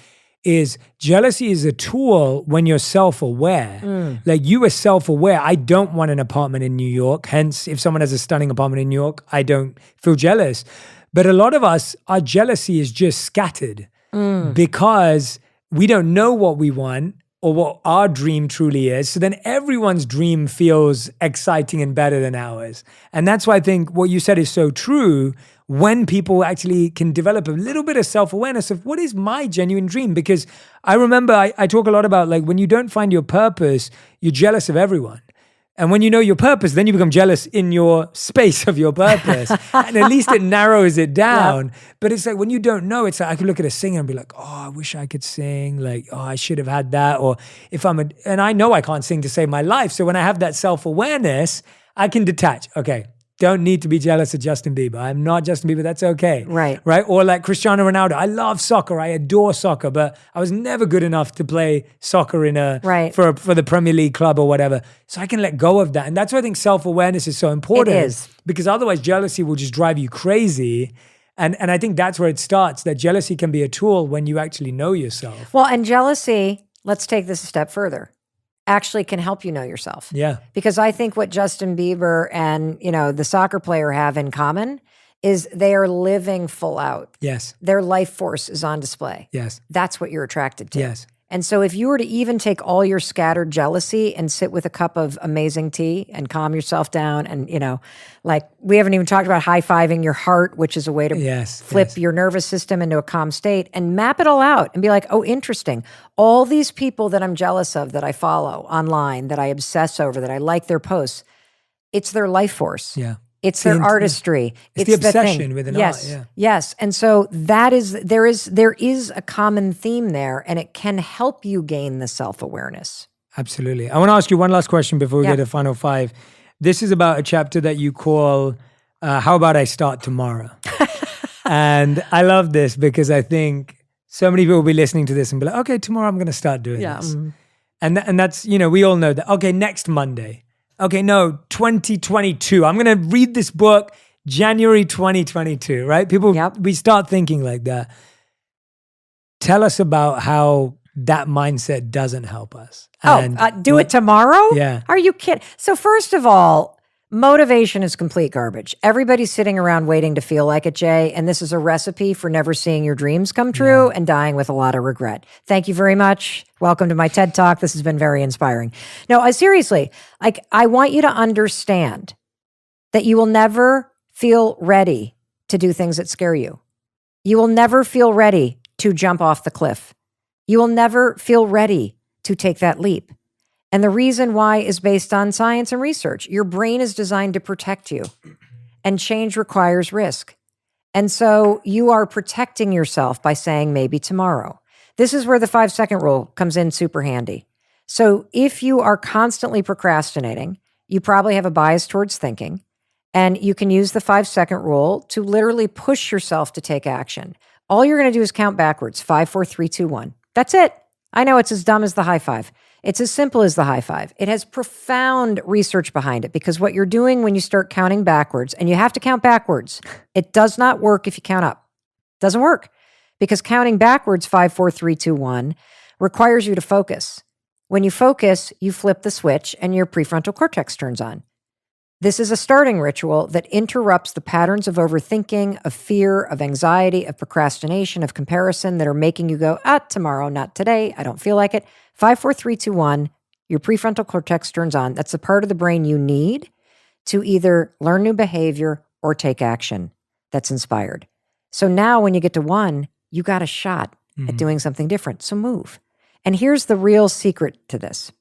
is jealousy is a tool when you're self-aware. Like you are self-aware. I don't want an apartment in New York. Hence, if someone has a stunning apartment in New York, I don't feel jealous. But a lot of us, our jealousy is just scattered because we don't know what we want or what our dream truly is. So then everyone's dream feels exciting and better than ours. And that's why I think what you said is so true when people actually can develop a little bit of self-awareness of what is my genuine dream. Because I remember I talk a lot about like when you don't find your purpose, you're jealous of everyone. And when you know your purpose, then you become jealous in your space of your purpose. And at least it narrows it down. Yep. But it's like when you don't know, it's like I could look at a singer and be like, oh, I wish I could sing. Like, oh, I should have had that. Or if and I know I can't sing to save my life. So when I have that self-awareness, I can detach. Okay, don't need to be jealous of Justin Bieber. I'm not Justin Bieber. That's okay. Right. Or like Cristiano Ronaldo. I love soccer. I adore soccer, but I was never good enough to play soccer in for the Premier League club or whatever. So I can let go of that. And that's why I think self-awareness is so important. It is. Because otherwise jealousy will just drive you crazy. And I think that's where it starts, that jealousy can be a tool when you actually know yourself. Well, and jealousy, let's take this a step further. actually can help you know yourself. Yeah. Because I think what Justin Bieber and, the soccer player have in common is they are living full out. Yes. Their life force is on display. Yes. That's what you're attracted to. Yes. And so if you were to even take all your scattered jealousy and sit with a cup of amazing tea and calm yourself down and, like we haven't even talked about high-fiving your heart, which is a way to flip your nervous system into a calm state and map it all out and be like, oh, interesting. All these people that I'm jealous of that I follow online, that I obsess over, that I like their posts, it's their life force. Yeah. It's their artistry. It's the obsession with an art. Yeah. Yes. And so there is a common theme there, and it can help you gain the self-awareness. Absolutely. I want to ask you one last question before we get to final 5. This is about a chapter that you call, How About I Start Tomorrow? And I love this because I think so many people will be listening to this and be like, okay, tomorrow I'm going to start doing this. And that's, we all know that, okay, next Monday. Okay, no, 2022. I'm going to read this book January 2022, right? People, we start thinking like that. Tell us about how that mindset doesn't help us. Do it tomorrow? Yeah. Are you kidding? So first of all, motivation is complete garbage. Everybody's sitting around waiting to feel like it, Jay, and this is a recipe for never seeing your dreams come true and dying with a lot of regret. Thank you very much. Welcome to my TED Talk. This has been very inspiring. No, seriously, I want you to understand that you will never feel ready to do things that scare you. You will never feel ready to jump off the cliff. You will never feel ready to take that leap. And the reason why is based on science and research. Your brain is designed to protect you, and change requires risk. And so you are protecting yourself by saying maybe tomorrow. This is where the 5-second rule comes in super handy. So if you are constantly procrastinating, you probably have a bias towards thinking, and you can use the 5-second rule to literally push yourself to take action. All you're going to do is count backwards, 5, 4, 3, 2, 1. That's it. I know it's as dumb as the high five. It's as simple as the high five. It has profound research behind it, because what you're doing when you start counting backwards, and you have to count backwards, it does not work if you count up. It doesn't work, because counting backwards, 5, 4, 3, 2, 1, requires you to focus. When you focus, you flip the switch and your prefrontal cortex turns on. This is a starting ritual that interrupts the patterns of overthinking, of fear, of anxiety, of procrastination, of comparison that are making you go, tomorrow, not today. I don't feel like it. 5, 4, 3, 2, 1. Your prefrontal cortex turns on. That's the part of the brain you need to either learn new behavior or take action that's inspired. So now when you get to 1, you got a shot at doing something different. So move. And here's the real secret to this.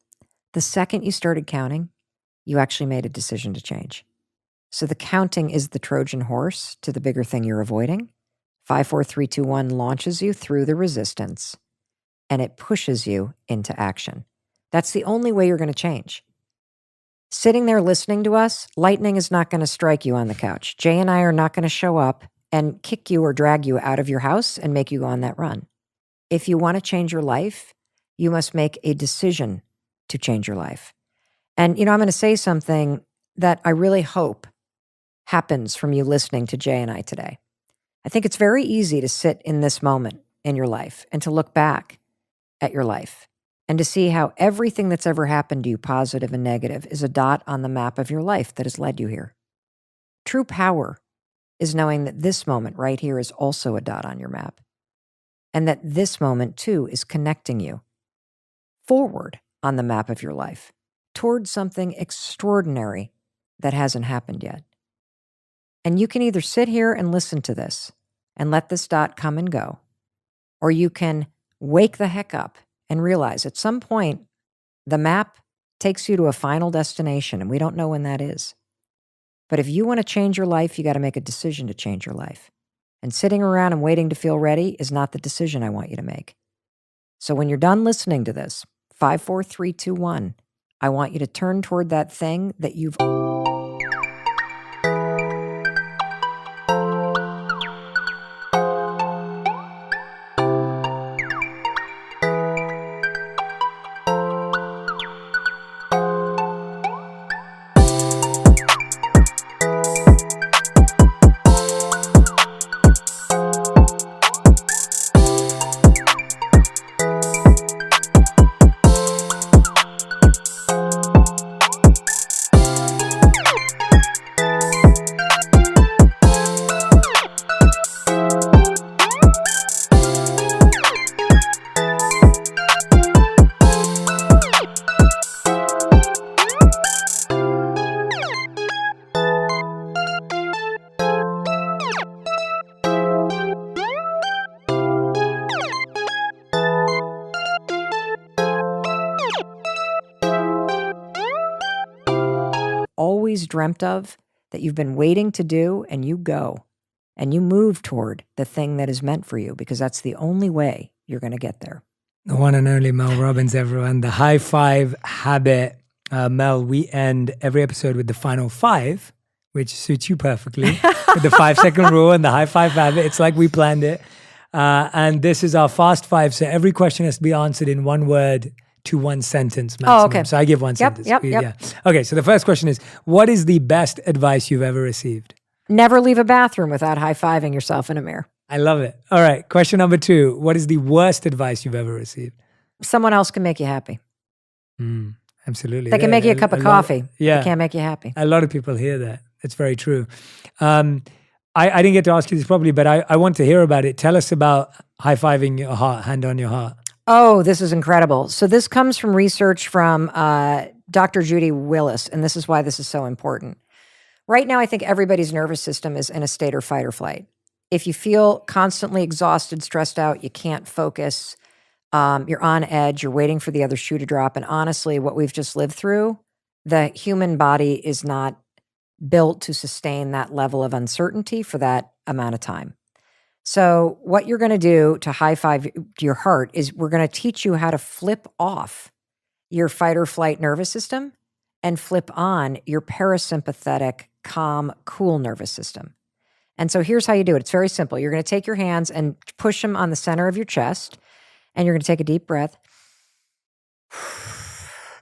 The second you started counting, you actually made a decision to change. So the counting is the Trojan horse to the bigger thing you're avoiding. 5, 4, 3, 2, 1 launches you through the resistance, and it pushes you into action. That's the only way you're going to change. Sitting there listening to us, lightning is not going to strike you on the couch. Jay and I are not going to show up and kick you or drag you out of your house and make you go on that run. If you want to change your life, you must make a decision to change your life. And, I'm going to say something that I really hope happens from you listening to Jay and I today. I think it's very easy to sit in this moment in your life and to look back at your life and to see how everything that's ever happened to you, positive and negative, is a dot on the map of your life that has led you here. True power is knowing that this moment right here is also a dot on your map, and that this moment too is connecting you forward on the map of your life towards something extraordinary that hasn't happened yet. And you can either sit here and listen to this and let this dot come and go, or you can wake the heck up and realize at some point the map takes you to a final destination, and we don't know when that is. But if you want to change your life, you got to make a decision to change your life. And sitting around and waiting to feel ready is not the decision I want you to make. So when you're done listening to this, 5, 4, 3, 2, 1, I want you to turn toward that thing that you've always dreamt of, that you've been waiting to do, and you go and you move toward the thing that is meant for you, because that's the only way you're going to get there. The one and only Mel Robbins, everyone. The high five habit. Mel, we end every episode with the final five, which suits you perfectly, with the 5-second rule and the high five habit. It's like we planned it. And this is our fast five. So every question has to be answered in one word to one sentence maximum. Oh, okay. So I give one sentence. Yep. Yeah. Okay, so the first question is, what is the best advice you've ever received? Never leave a bathroom without high-fiving yourself in a mirror. I love it. All right, question number 2. What is the worst advice you've ever received? Someone else can make you happy. Absolutely. They can make you a cup of coffee. Yeah. They can't make you happy. A lot of people hear that. It's very true. I didn't get to ask you this probably, but I want to hear about it. Tell us about high-fiving your heart, hand on your heart. Oh, this is incredible. So this comes from research from Dr. Judy Willis, and this is why this is so important. Right now, I think everybody's nervous system is in a state of fight or flight. If you feel constantly exhausted, stressed out, you can't focus, you're on edge, you're waiting for the other shoe to drop. And honestly, what we've just lived through, the human body is not built to sustain that level of uncertainty for that amount of time. So what you're going to do to high five your heart is we're going to teach you how to flip off your fight or flight nervous system and flip on your parasympathetic, calm, cool nervous system. And so here's how you do it. It's very simple. You're going to take your hands and push them on the center of your chest, and you're going to take a deep breath,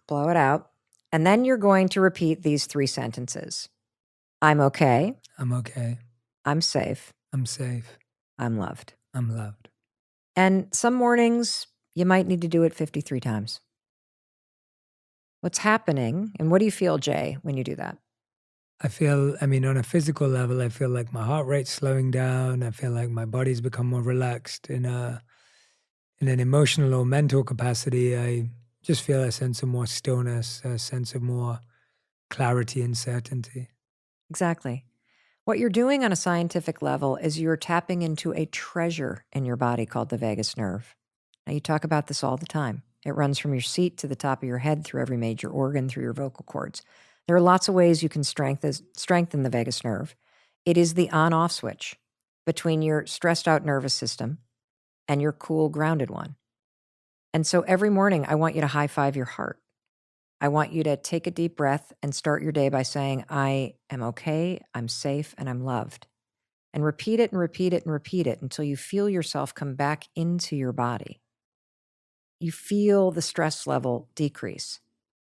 blow it out, and then you're going to repeat these 3 sentences. I'm okay. I'm okay. I'm safe. I'm safe. I'm loved. I'm loved. And some mornings you might need to do it 53 times. What's happening, and what do you feel, Jay, when you do that? I feel, on a physical level, I feel like my heart rate's slowing down. I feel like my body's become more relaxed. In an emotional or mental capacity, I just feel a sense of more stillness, a sense of more clarity and certainty. Exactly. What you're doing on a scientific level is you're tapping into a treasure in your body called the vagus nerve. Now, you talk about this all the time. It runs from your seat to the top of your head, through every major organ, through your vocal cords. There are lots of ways you can strengthen the vagus nerve. It is the on-off switch between your stressed out nervous system and your cool, grounded one. And so every morning, I want you to high five your heart. I want you to take a deep breath and start your day by saying, I am okay, I'm safe, and I'm loved. And repeat it and repeat it and repeat it until you feel yourself come back into your body. You feel the stress level decrease.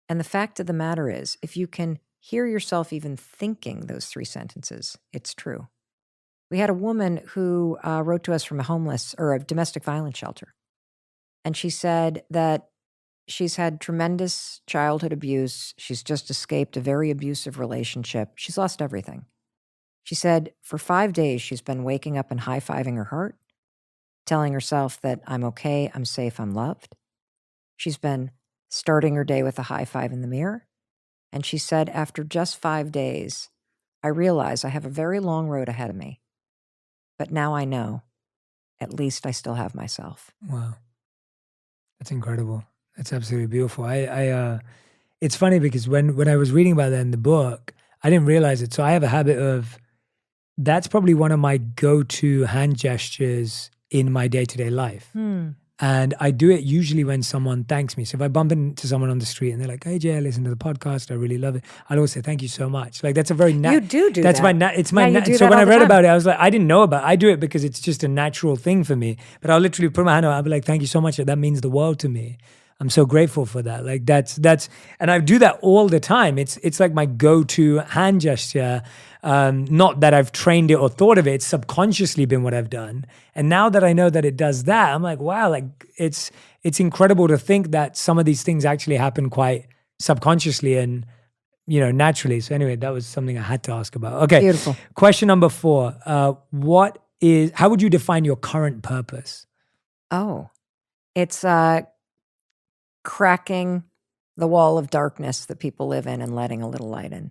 And the fact of the matter is, if you can hear yourself even thinking those 3 sentences, it's true. We had a woman who wrote to us from a domestic violence shelter. And she said that she's had tremendous childhood abuse. She's just escaped a very abusive relationship. She's lost everything. She said for 5 days, she's been waking up and high-fiving her heart, telling herself that I'm okay, I'm safe, I'm loved. She's been starting her day with a high five in the mirror. And she said, after just 5 days, I realize I have a very long road ahead of me. But now I know, at least I still have myself. Wow. That's incredible. That's absolutely beautiful. It's funny because when I was reading about that in the book, I didn't realize it. So I have a habit of, that's probably one of my go-to hand gestures in my day-to-day life. And I do it usually when someone thanks me. So if I bump into someone on the street and they're like, hey, Jay, I listen to the podcast, I really love it, I'll always say, thank you so much. Like, that's a very You do that's that. it's my you do so that when all I the read time. about it, I was like, I didn't know about it. I do it because it's just a natural thing for me. But I'll literally put my hand out, I'll be like, thank you so much. That means the world to me. I'm so grateful for that. Like that's, and I do that all the time. It's like my go-to hand gesture. Not that I've trained it or thought of it. It's subconsciously been what I've done. And now that I know that it does that, I'm like, wow, like it's incredible to think that some of these things actually happen quite subconsciously and, naturally. So anyway, that was something I had to ask about. Okay. Beautiful. Question number 4. How would you define your current purpose? Oh, it's cracking the wall of darkness that people live in and letting a little light in.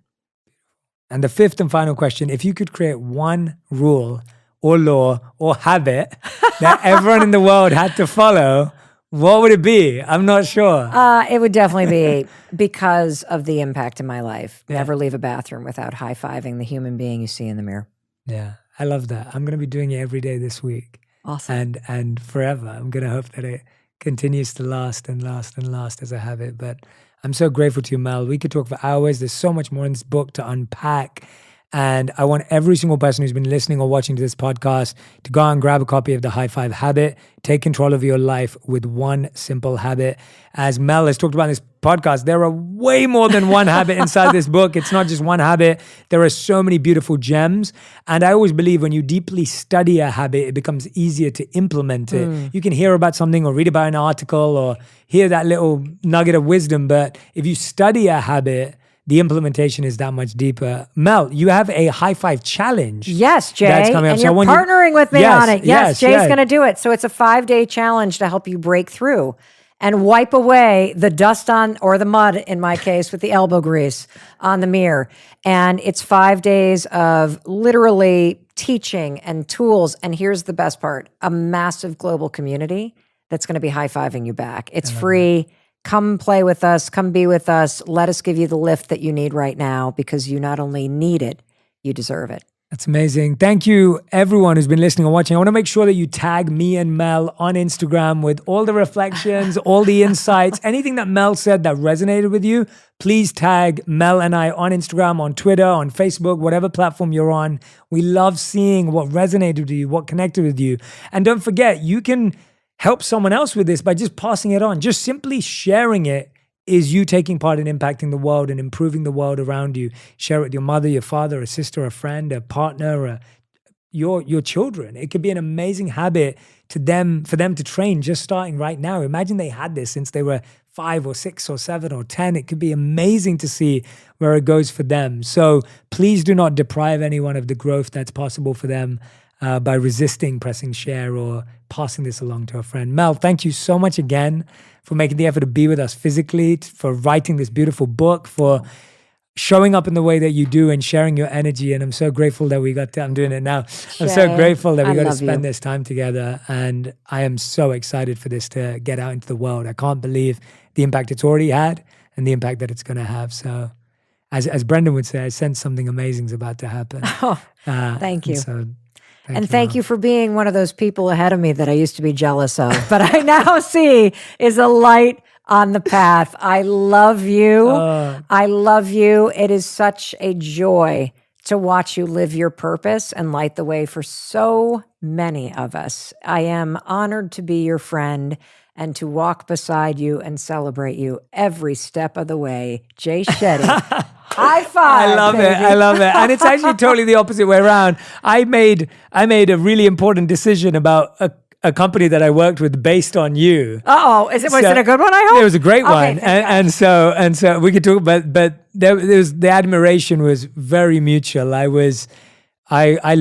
And the 5th and final question, if you could create one rule or law or habit that everyone in the world had to follow, What would it be? I'm not sure. It would definitely be because of the impact in my life. Never leave a bathroom without high-fiving the human being you see in the mirror. Yeah, I love that. I'm going to be doing it every day this week. Awesome. And forever. I'm going to hope that it continues to last and last and last as a habit. But I'm so grateful to you, Mel. We could talk for hours. There's so much more in this book to unpack. And I want every single person who's been listening or watching to this podcast to go out and grab a copy of The High Five Habit. Take control of your life with one simple habit. As Mel has talked about in this podcast, there are way more than one habit inside this book. It's not just one habit. There are so many beautiful gems. And I always believe when you deeply study a habit, it becomes easier to implement it. You can hear about something or read about an article or hear that little nugget of wisdom. But if you study a habit, the implementation is that much deeper. Mel, you have a high five challenge. Yes, Jay. That's coming up. And you're partnering with me on it. Yes, Jay's going to do it. So it's a 5-day challenge to help you break through and wipe away the dust on, or the mud in my case, with the elbow grease on the mirror. And it's 5 days of literally teaching and tools. And here's the best part, a massive global community that's going to be high-fiving you back. It's free. Come play with us. Come be with us. Let us give you the lift that you need right now, because you not only need it, you deserve it. That's amazing. Thank you, everyone who's been listening or watching. I want to make sure that you tag me and Mel on Instagram with all the reflections, all the insights, anything that Mel said that resonated with you. Please tag Mel and I on Instagram, on Twitter, on Facebook, whatever platform you're on. We love seeing what resonated with you, what connected with you. And don't forget, you can help someone else with this by just passing it on. Just simply sharing it is you taking part in impacting the world and improving the world around you. Share it with your mother, your father, a sister, a friend, a partner, your children. It could be an amazing habit for them to train just starting right now. Imagine they had this since they were 5 or 6 or 7 or 10. It could be amazing to see where it goes for them. So please do not deprive anyone of the growth that's possible for them by resisting pressing share or passing this along to a friend. Mel, thank you so much again for making the effort to be with us physically, for writing this beautiful book, for showing up in the way that you do and sharing your energy. And I'm so grateful that we got to, I'm doing it now. I'm so grateful that we got to spend this time together. And I am so excited for this to get out into the world. I can't believe the impact it's already had and the impact that it's going to have. So as Brendan would say, I sense something amazing is about to happen. Oh, thank you. So thank you for being one of those people ahead of me that I used to be jealous of, but I now see is a light on the path. I love you. I love you. It is such a joy to watch you live your purpose and light the way for so many of us. I am honored to be your friend and to walk beside you and celebrate you every step of the way. Jay Shetty. High five. I love it. I love it. And it's actually totally the opposite way around. I made a really important decision about a company that I worked with based on you. Was it a good one, I hope? It was a great one. And so we could talk, but there was, the admiration was very mutual. I